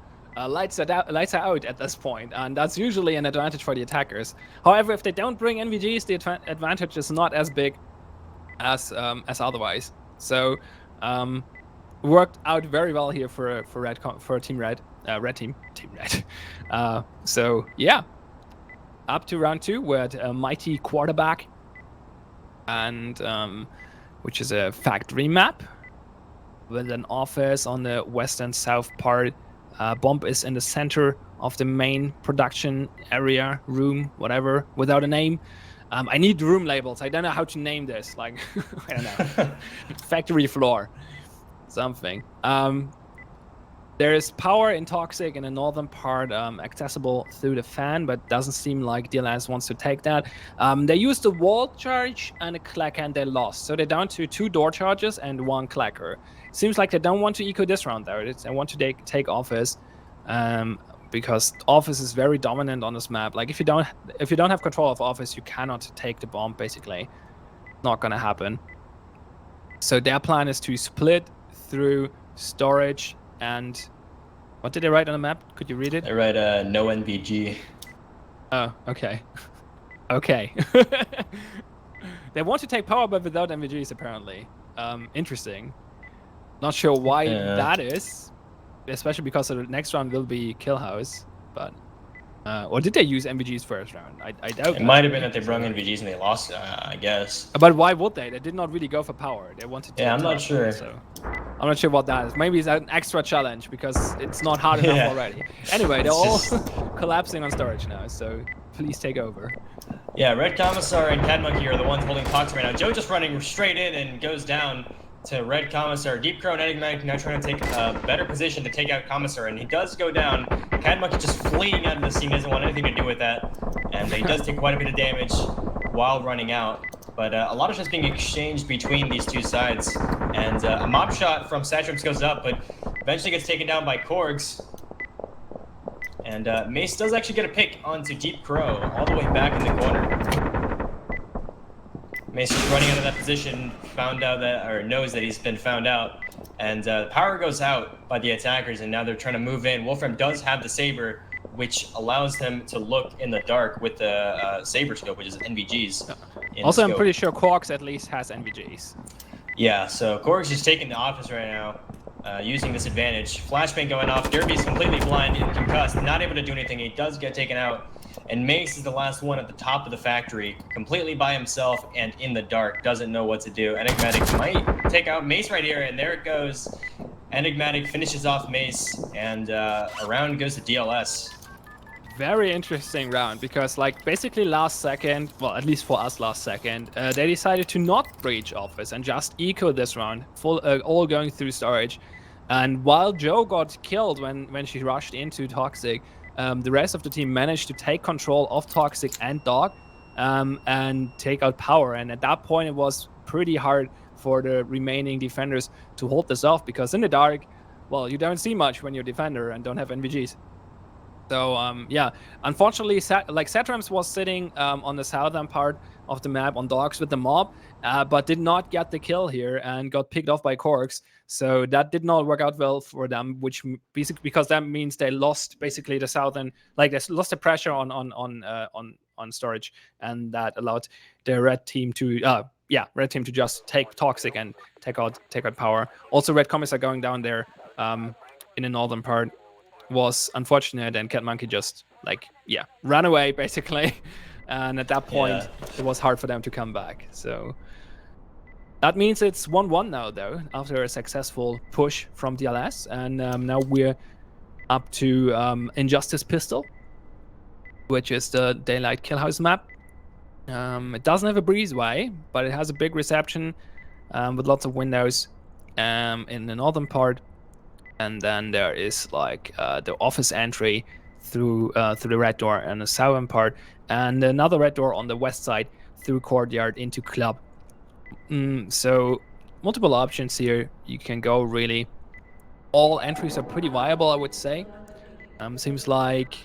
Lights are out at this point, and that's usually an advantage for the attackers. However, if they don't bring NVGs, the advantage is not as big as otherwise. So worked out very well here for Team Red. Team Red. So yeah, up to round 2 with a mighty quarterback, and which is a factory map with an office on the west and south part. Bomb is in the center of the main production area, room, whatever, without a name. I need room labels. I don't know how to name this. Like, I don't know. Factory floor. Something. There is power in Toxic in the northern part, accessible through the fan, but doesn't seem like DLS wants to take that. They used the wall charge and a clacker, and they lost. So they're down to 2 door charges and 1 clacker. Seems like they don't want to eco this round though. They want to take office, because office is very dominant on this map. Like if you don't have control of office, you cannot take the bomb. Basically, not gonna happen. So their plan is to split through storage. And what did they write on the map? Could you read it? They write no NVG. Oh, okay. Okay. They want to take power, but without NVGs, apparently. Interesting. Not sure why that is, especially because the next round will be Kill House. But or did they use NVGs first round? I doubt. It might have been that they brought NVGs and they lost. I guess. But why would they? They did not really go for power. They wanted to. Yeah, I'm not sure. So I'm not sure what that is. Maybe it's an extra challenge because it's not hard enough already. Anyway, they're all collapsing on storage now. So please take over. Yeah, Red Commissar and Cat Monkey are the ones holding Toxic right now. Joe just running straight in and goes down to Red Commissar. Deep Crow and Enigmatic now trying to take a better position to take out Commissar, and he does go down. Cat Monkey just fleeing out of the scene, doesn't want anything to do with that, and he does take quite a bit of damage while running out. But a lot of shots being exchanged between these two sides, and a mob shot from Satrums goes up, but eventually gets taken down by Korgs. And Mace does actually get a pick onto Deep Crow, all the way back in the corner. Mace is running out of that position, found out that, or knows that he's been found out. And power goes out by the attackers, and now they're trying to move in. Wolfram does have the Saber, which allows them to look in the dark with the Saber scope, which is NVGs. Also, I'm pretty sure Quarks at least has NVGs. Yeah, so Korgs is taking the office right now. Using this advantage. Flashbang going off. Derby's completely blind and concussed, not able to do anything. He does get taken out. And Mace is the last one at the top of the factory, completely by himself and in the dark, doesn't know what to do. Enigmatic might take out Mace right here, and there it goes. Enigmatic finishes off Mace, and a round goes to DLS. Very interesting round, because like basically last second, well, at least for us last second, they decided to not breach office and just eco this round, all going through storage. And while Joe got killed when she rushed into Toxic, the rest of the team managed to take control of Toxic and Dog and take out power. And at that point, it was pretty hard for the remaining defenders to hold this off, because in the dark, well, you don't see much when you're a defender and don't have NVGs. So yeah, unfortunately, Satrams was sitting on the southern part of the map on Dogs with the mob, but did not get the kill here and got picked off by Korgs. So that did not work out well for them, which basically, because that means they lost basically the southern, like they lost the pressure on storage, and that allowed the red team to just take Toxic and take out power. Also, Red Commissar going down there in the northern part was unfortunate, and Cat Monkey just ran away basically, and at that point it was hard for them to come back. So that means it's 1-1 now, though, after a successful push from DLS, and now we're up to Injustice Pistol, which is the Daylight Killhouse map. It doesn't have a breezeway, but it has a big reception with lots of windows in the northern part. And then there is like the office entry through the red door and the southern part, and another red door on the west side through courtyard into club. So multiple options here. You can go really. All entries are pretty viable, I would say. Seems like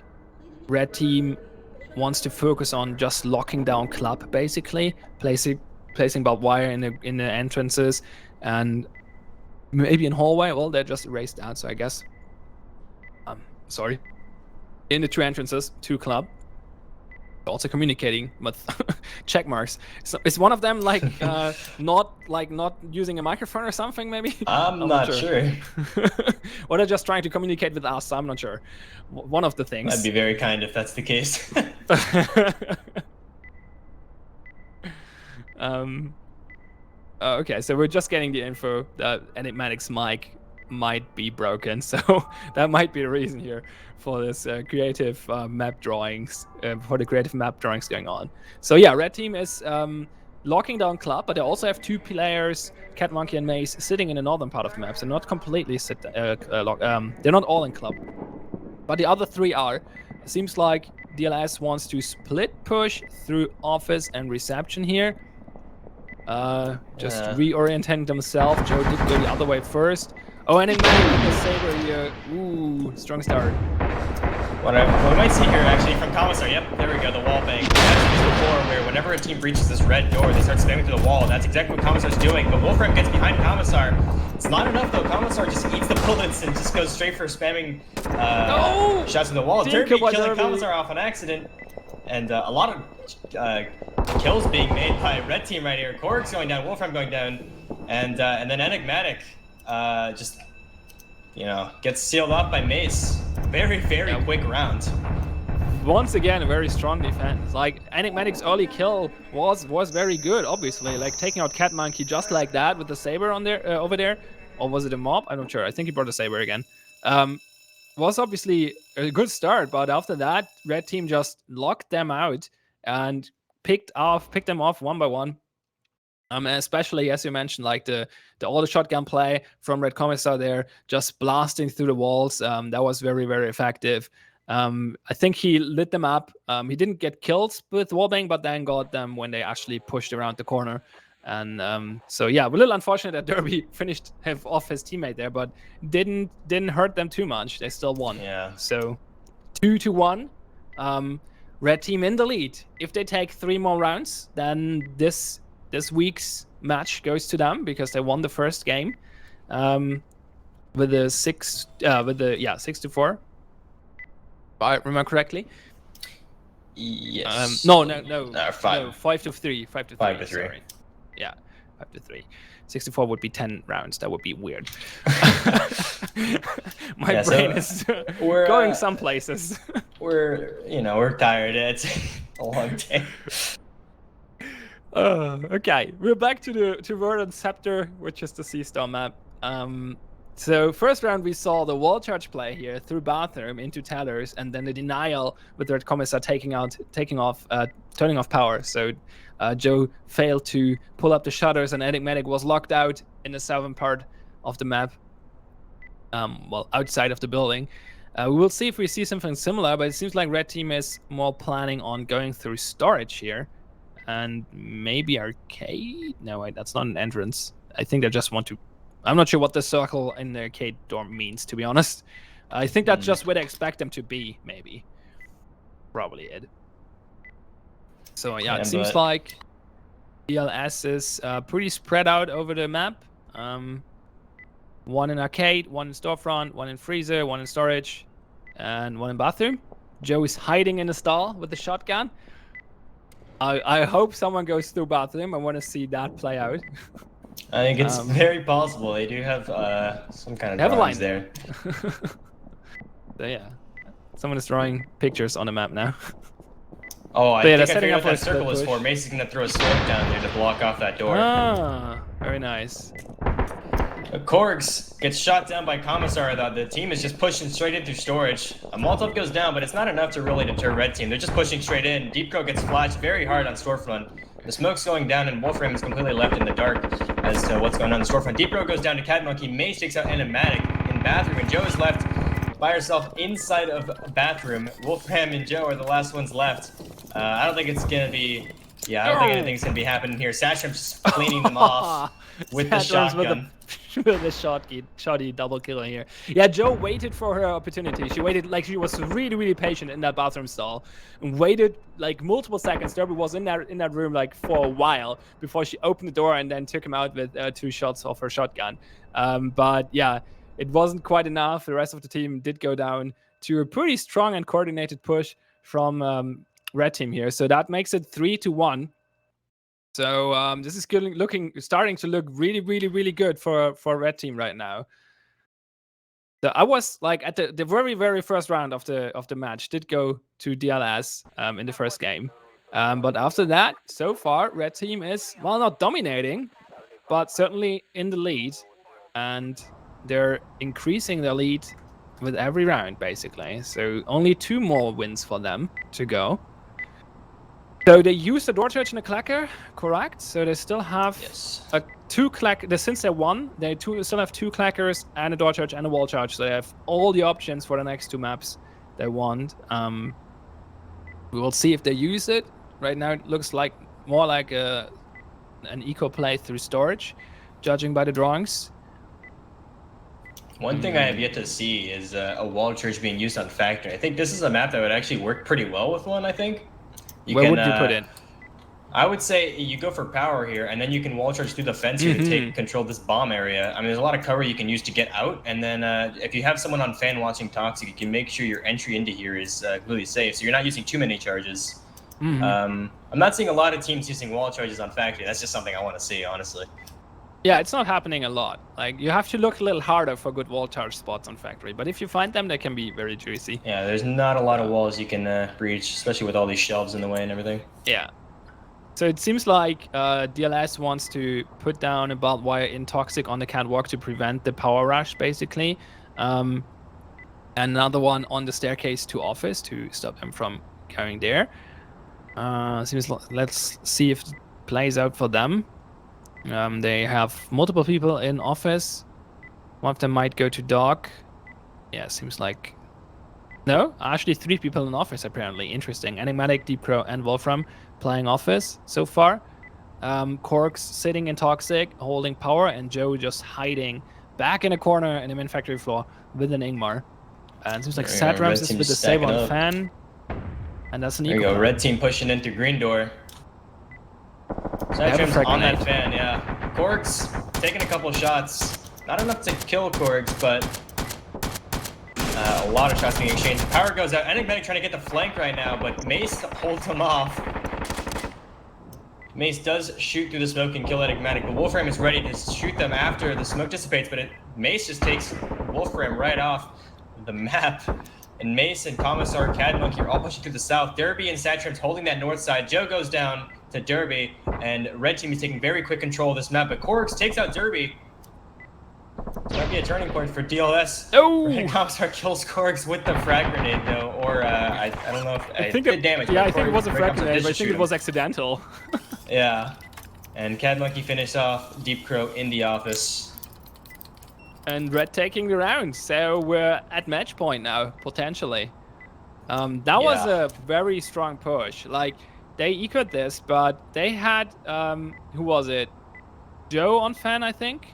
red team wants to focus on just locking down club, basically placing barbed wire in the entrances, and maybe in hallway. Well, they're just erased out, so I guess. Sorry. In the two entrances to club. Also communicating with check marks. So is one of them not using a microphone or something? Maybe. I'm not sure. Or they're just trying to communicate with us. I'm not sure. One of the things. That'd be very kind if that's the case. Okay, so we're just getting the info that Enigmatic's mic might be broken, so that might be the reason here for this creative map drawings, going on. So yeah, red team is locking down club, but they also have two players, Cat Monkey and Mace, sitting in the northern part of the map, so not completely they're not all in club, but the other three are. It seems like DLS wants to split push through office and reception here. Reorienting themselves. Joe did go the other way first. Oh, and Enigmatic with the Saber here. Ooh, strong start. What we might see here, actually, from Commissar, yep, there we go, the wall bang. That's before, where whenever a team breaches this red door, they start spamming through the wall. That's exactly what Commissar's doing, but Wolfram gets behind Commissar. It's not enough, though. Commissar just eats the bullets and just goes straight for spamming shots in the wall. Derby killing Commissar off on accident. And a lot of kills being made by red team right here. Korg's going down, Wolfram going down, and then Enigmatic just, gets sealed up by Mace. Very, very quick round. Once again, a very strong defense. Like, Enigmatic's early kill was very good, obviously. Like, taking out Cat Monkey just like that with the Saber on there, over there. Or was it a mob? I'm not sure. I think he brought the Saber again. Was obviously a good start, but after that, red team just locked them out and picked them off one by one. Especially as you mentioned, like the all the shotgun play from Red Commissar there, just blasting through the walls. That was very, very effective. I think he lit them up. He didn't get kills with wallbang, but then got them when they actually pushed around the corner. And so yeah, a little unfortunate that Derby finished off his teammate there, but didn't hurt them too much. They still won. Yeah. So 2-1. Red team in the lead. If they take 3 more rounds, then this week's match goes to them because they won the first game with a 6-4. If I remember correctly. Yes. No, 5-3. 5-3. Sorry. Yeah, 5-3. 64 would be 10 rounds. That would be weird. My brain is going some places. We're tired. It's a long day. Okay, we're back to Verdant Scepter, which is the Sea Star map. So first round we saw the wall charge play here through bathroom into tellers, and then the denial with Red Commissar turning off power. So Joe failed to pull up the shutters, and Enigmatic was locked out in the southern part of the map. Outside of the building. We will see if we see something similar, but it seems like Red Team is more planning on going through storage here. And maybe arcade? No, wait, that's not an entrance. I think they just want to... I'm not sure what the circle in the arcade door means, to be honest. I think that's just where they expect them to be, maybe. Probably it. So yeah, it seems like DLS is pretty spread out over the map. One in arcade, one in storefront, one in freezer, one in storage, and one in bathroom. Joe is hiding in the stall with the shotgun. I hope someone goes through bathroom. I want to see that play out. I think it's very possible. They do have some kind of drawings there. So yeah, someone is drawing pictures on the map now. Oh, I think I figured out what that circle is for. Mason's gonna throw a smoke down there to block off that door. Ah, very nice. Korgs gets shot down by Commissar. The team is just pushing straight in through storage. A Molotov goes down, but it's not enough to really deter Red Team. They're just pushing straight in. Deep Crow gets flashed very hard on storefront. The smoke's going down, and Wolfram is completely left in the dark as to what's going on in the storefront. Deep Crow goes down to Cat Monkey. Mace takes out Enigmatic in bathroom, and Joe is left by herself inside of bathroom. Wolfram and Joe are the last ones left. I don't think it's gonna be... Yeah, I don't think anything's gonna be happening here. Sashram's just cleaning them off with the shotgun. With the shotty double killer here. Yeah, Joe waited for her opportunity. She waited, like, she was really, really patient in that bathroom stall and waited like multiple seconds. Derby was in that room like for a while before she opened the door and then took him out with 2 shots of her shotgun. But yeah, it wasn't quite enough. The rest of the team did go down to a pretty strong and coordinated push from Red Team here. So that makes it 3-1. So this is starting to look really, really, really good for Red Team right now. So I was like at the very, very first round of the match did go to DLS in the first game, but after that, so far Red Team is not dominating, but certainly in the lead, and they're increasing their lead with every round basically. So only 2 more wins for them to go. So they use the door charge and a clacker, correct? So they still have a 2 clack. Since they won, they still have 2 clackers and a door charge and a wall charge. So they have all the options for the next 2 maps they want. We will see if they use it. Right now, it looks like more like an eco play through storage, judging by the drawings. One thing I have yet to see is a wall charge being used on Factory. I think this is a map that would actually work pretty well with one. I think. Where would you put it? I would say you go for power here, and then you can wall charge through the fence here to take control of this bomb area. I mean, there's a lot of cover you can use to get out, and then if you have someone on fan watching Toxic, you can make sure your entry into here is completely safe, so you're not using too many charges. I'm not seeing a lot of teams using wall charges on Factory. That's just something I want to see, honestly. Yeah, it's not happening a lot. Like, you have to look a little harder for good wall charge spots on Factory, but if you find them, they can be very juicy. Yeah, there's not a lot of walls you can breach, especially with all these shelves in the way and everything. Yeah. So it seems like DLS wants to put down a barbed wire in Toxic on the catwalk to prevent the power rush, basically. And another one on the staircase to office to stop them from going there. Let's see if it plays out for them. They have multiple people in office. One of them might go to Dark. Yeah, seems like... No, actually 3 people in office apparently. Interesting. Enigmatic, Deep Crow, and Wolfram playing office so far. Corks sitting in Toxic, holding power, and Joe just hiding back in a corner in the main factory floor with an Ingmar. And it seems like Satrams is with the save on Fan. And that's an There you go, red team pushing into green door. Satrams on that Fan, yeah. Corks taking a couple shots. Not enough to kill Corks, but a lot of shots being exchanged. Power goes out. Enigmatic trying to get the flank right now, but Mace holds him off. Mace does shoot through the smoke and kill Enigmatic, but Wolfram is ready to shoot them after the smoke dissipates, but Mace just takes Wolfram right off the map. And Mace and Commissar Cadmonkey are all pushing through the south. Derby and Satrams holding that north side. Joe goes down to Derby, and red team is taking very quick control of this map, but Corks takes out Derby. This might be a turning point for DLS. Oh! Red Commissar kills Corks with the frag grenade, though, or I don't know if I think did damage. Yeah, I think it was a frag grenade, but I think it was accidental. Yeah, and Cadmonkey finished off Deep Crow in the office. And red taking the round, so we're at match point now, potentially. That was a very strong push. Like, they ecoed this, but they had, who was it? Joe on Fan, I think?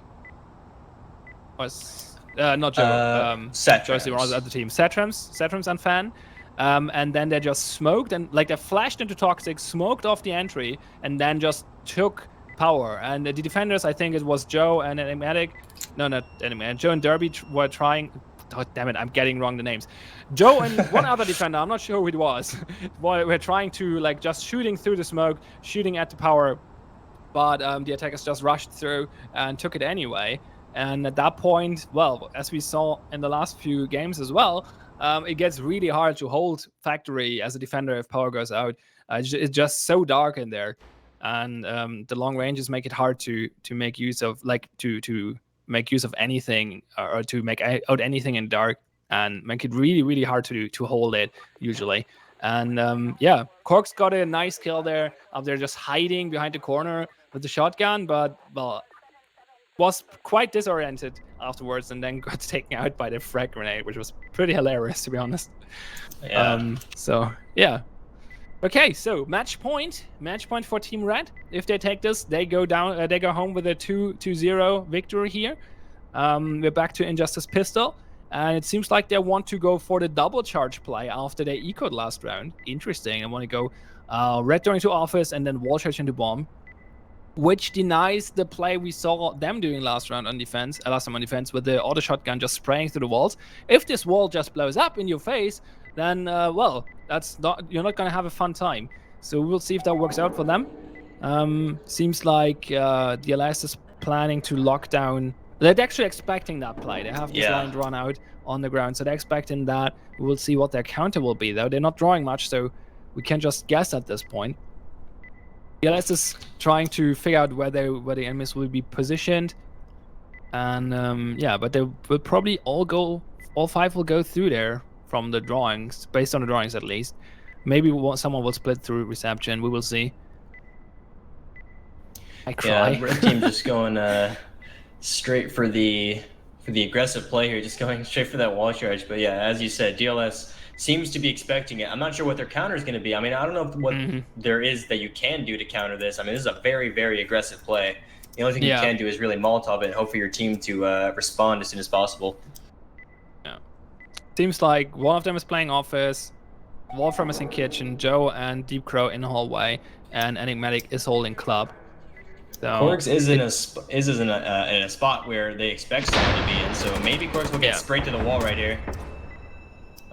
Was not Joe. Satrams. Joyce was at the team. Satrams and Fan. And then they just smoked and like they flashed into Toxic, smoked off the entry, and then just took power. And the defenders, I think it was Joe and Enigmatic. No, not Enigmatic. Joe and Derby were trying. Oh, damn it, I'm getting wrong the names. Joe and one other defender, I'm not sure who it was, were trying to like just shooting through the smoke, shooting at the power. But the attackers just rushed through and took it anyway. And at that point, well, as we saw in the last few games as well, it gets really hard to hold factory as a defender if power goes out. It's just so dark in there, and the long ranges make it hard to make use of to make use of anything or to make out anything in dark, and make it really hard to hold it usually. And yeah, Corks got a nice kill there. They're just hiding behind the corner with the shotgun, but well, was quite disoriented afterwards and then got taken out by the frag grenade, which was pretty hilarious, to be honest. Yeah. So yeah. Okay, so match point for Team Red. If they take this, they go down. They go home with a 2-0 victory here. We're back to Injustice Pistol, and it seems like they want to go for the double charge play after they ecoed last round. Interesting. I want to go red door into office and then wall charge into bomb, which denies the play we saw them doing last time on defense with the auto shotgun just spraying through the walls. If this wall just blows up in your face, then well, you're not gonna have a fun time. So we'll see if that works out for them. Seems like DLS is planning to lock down. They're actually expecting that play. They have this line drawn out on the ground, so they're expecting that. We'll see what their counter will be, though. They're not drawing much, so we can just guess at this point. DLS is trying to figure out where the enemies will be positioned, and yeah, but they will probably all 5 will go through there from the drawings, based on the drawings at least. Maybe someone will split through reception. We will see. I cry. Yeah, red team just going straight for the aggressive play here, just going straight for that wall charge. But yeah, as you said, DLS seems to be expecting it. I'm not sure what their counter is going to be. I mean, I don't know what there is that you can do to counter this. I mean, this is a very aggressive play. The only thing you can do is really Molotov it and hope for your team to respond as soon as possible. Yeah. Seems like one of them is playing office, Wolfram is in kitchen, Joe and Deep Crow in hallway, and Enigmatic is holding club. So Corks is in a spot where they expect someone to be in, so maybe Corks will get sprayed to the wall right here.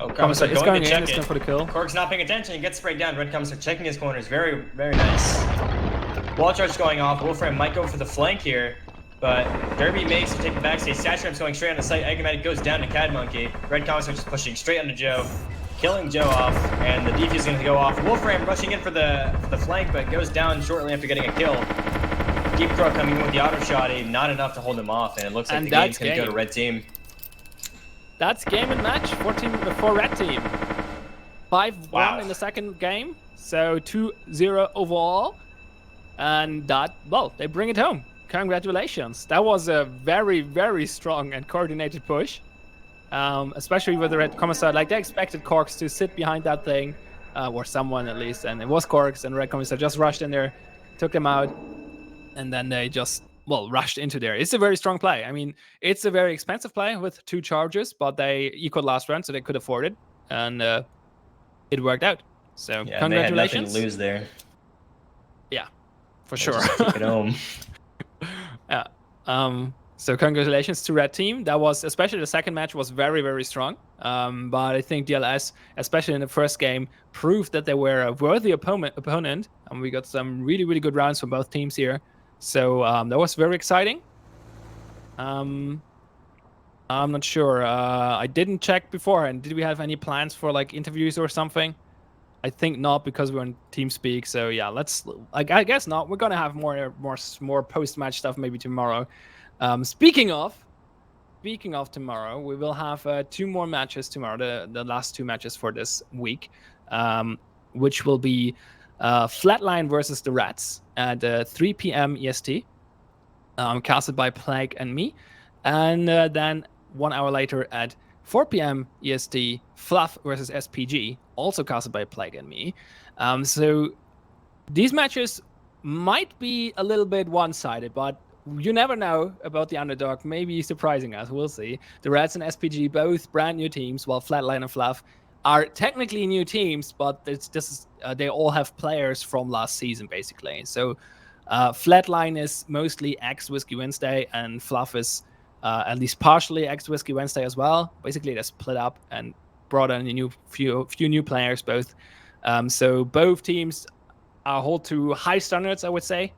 Oh, Commissar going to check it. For the kill. Corks not paying attention. He gets sprayed down. Red Commissar checking his corners. Very nice. Wall charge going off. Wolfram might go for the flank here, but Derby makes to take the backstage. Satram's going straight on the site. Enigmatic goes down to Cadmonkey. Red Commissar just pushing straight onto Joe, killing Joe off, and the defuse is going to go off. Wolfram rushing in for the flank, but goes down shortly after getting a kill. Deep Crow coming in with the auto shotty, not enough to hold him off, and it looks like the game's going to go to red team. That's game and match for red team. 5-1 in the second game. So 2-0 overall. And that, well, they bring it home. Congratulations. That was a very, very strong and coordinated push. Especially with the Red Commissar. Like, they expected Corks to sit behind that thing, or someone at least, and it was Corks, and Red Commissar just rushed in there, took them out, and then they just, well, rushed into there. It's a very strong play. I mean, it's a very expensive play with 2 charges, but they equaled last round, so they could afford it, and it worked out. So Yeah, congratulations. they had nothing to lose there. Yeah, for sure. Just took it home. Yeah. So congratulations to Red Team. That was, especially the second match, was very, very strong. But I think DLS, especially in the first game, proved that they were a worthy opponent. And we got some really, really good rounds from both teams here. So that was very exciting. I'm not sure. I didn't check beforehand. Did we have any plans for like interviews or something? I think not, because we're on TeamSpeak. So yeah, I guess not. We're gonna have more post-match stuff maybe tomorrow. Speaking of tomorrow, we will have 2 more matches tomorrow. The last 2 matches for this week, which will be Flatline versus the Rats at 3 p.m. EST, casted by Plague and me, and then 1 hour later at 4 p.m. EST, Fluff versus SPG, also casted by Plague and me. So these matches might be a little bit one-sided, but you never know about the underdog. Maybe surprising us. We'll see. The Rats and SPG, both brand new teams, while Flatline and Fluff are technically new teams, but they all have players from last season, basically. So Flatline is mostly ex-Whiskey Wednesday, and Fluff is at least partially ex-Whiskey Wednesday as well. Basically, they split up and brought in a few new players, both. So both teams hold to high standards, I would say.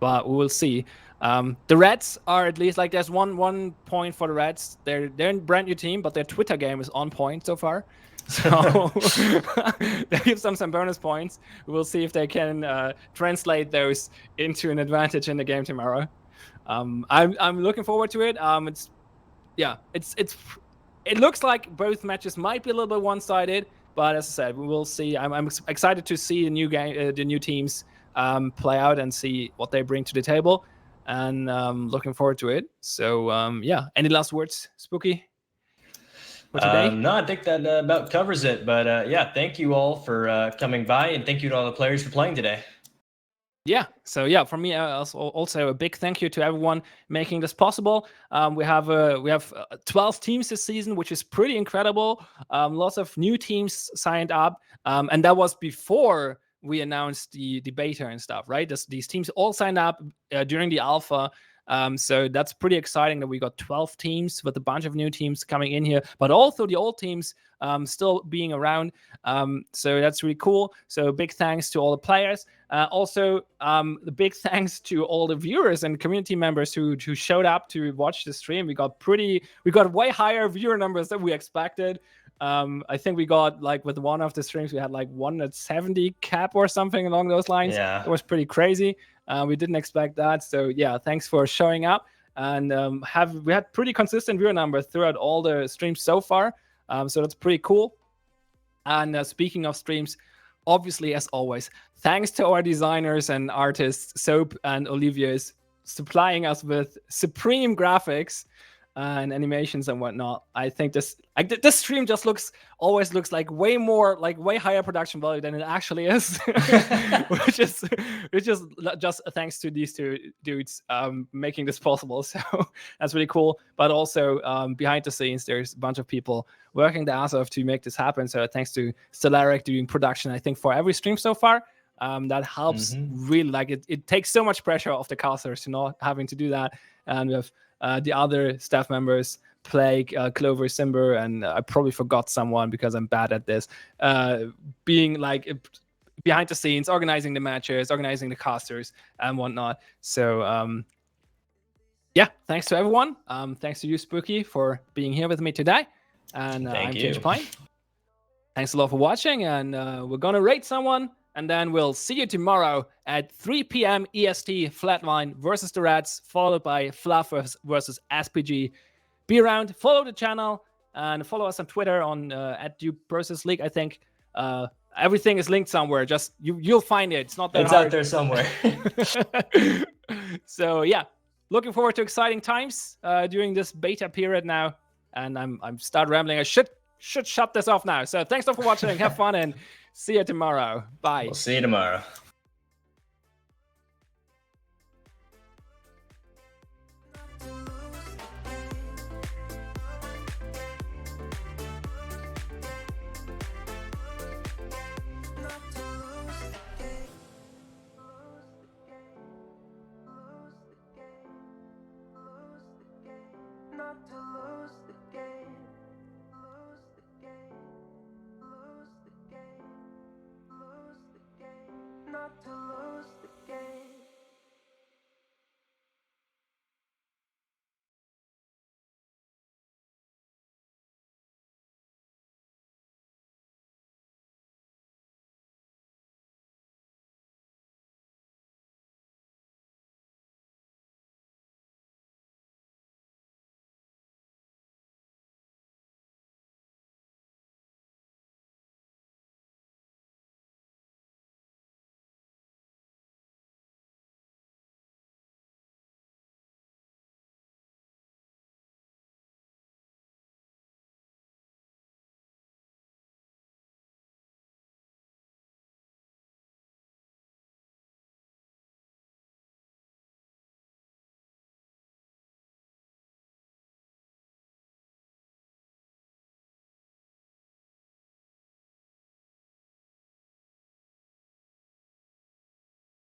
But we will see. The Reds are, at least, like, there's one point for the Reds. They're a brand new team, but their Twitter game is on point so far. So that gives them some bonus points. We'll see if they can translate those into an advantage in the game tomorrow. I'm looking forward to it. It looks like both matches might be a little bit one-sided, but as I said, we will see. I'm excited to see the new teams play out and see what they bring to the table, and looking forward to it. So yeah, any last words, Spooky, for today? No, I think that about covers it. But yeah, thank you all for coming by, and thank you to all the players for playing today. Yeah, so yeah, for me, also a big thank you to everyone making this possible. We have 12 teams this season, which is pretty incredible. Lots of new teams signed up, and that was before we announced the beta and stuff, right? These teams all signed up during the alpha. So that's pretty exciting that we got 12 teams with a bunch of new teams coming in here, but also the old teams still being around. So that's really cool. So big thanks to all the players. Also, the big thanks to all the viewers and community members who showed up to watch the stream. We got way higher viewer numbers than we expected. I think we got, like, with one of the streams, we had like 170 cap or something along those lines. Yeah. It was pretty crazy. We didn't expect that. So yeah, thanks for showing up. And we had pretty consistent viewer numbers throughout all the streams so far. So that's pretty cool. And speaking of streams, obviously, as always, thanks to our designers and artists, Soap and Olivier's, supplying us with supreme graphics and animations and whatnot. I think this stream just always looks like way higher production value than it actually is, which is just thanks to these 2 dudes making this possible. So that's really cool. But also behind the scenes, there's a bunch of people working their ass off to make this happen. So thanks to Stellaric doing production, I think, for every stream so far. That helps really. Like, it takes so much pressure off the casters to not having to do that. And with the other staff members, Plague, Clover, Simber, and I probably forgot someone because I'm bad at this, being like behind the scenes, organizing the matches, organizing the casters and whatnot. So yeah, thanks to everyone. Thanks to you, Spooky, for being here with me today. And I'm Change Pine. Thanks a lot for watching, and we're gonna rate someone, and then we'll see you tomorrow at 3 p.m. EST, Flatline versus the Rats, followed by Fluff versus SPG. Be around, follow the channel, and follow us on Twitter on @DupeVersusLeague, I think. everything is linked somewhere. Just you'll find it. It's not that it's hard. out there somewhere. So yeah, looking forward to exciting times during this beta period now. And I'm start rambling. I should shut this off now. So thanks for watching. Have fun and see you tomorrow. Bye. We'll see you tomorrow. Not to lose.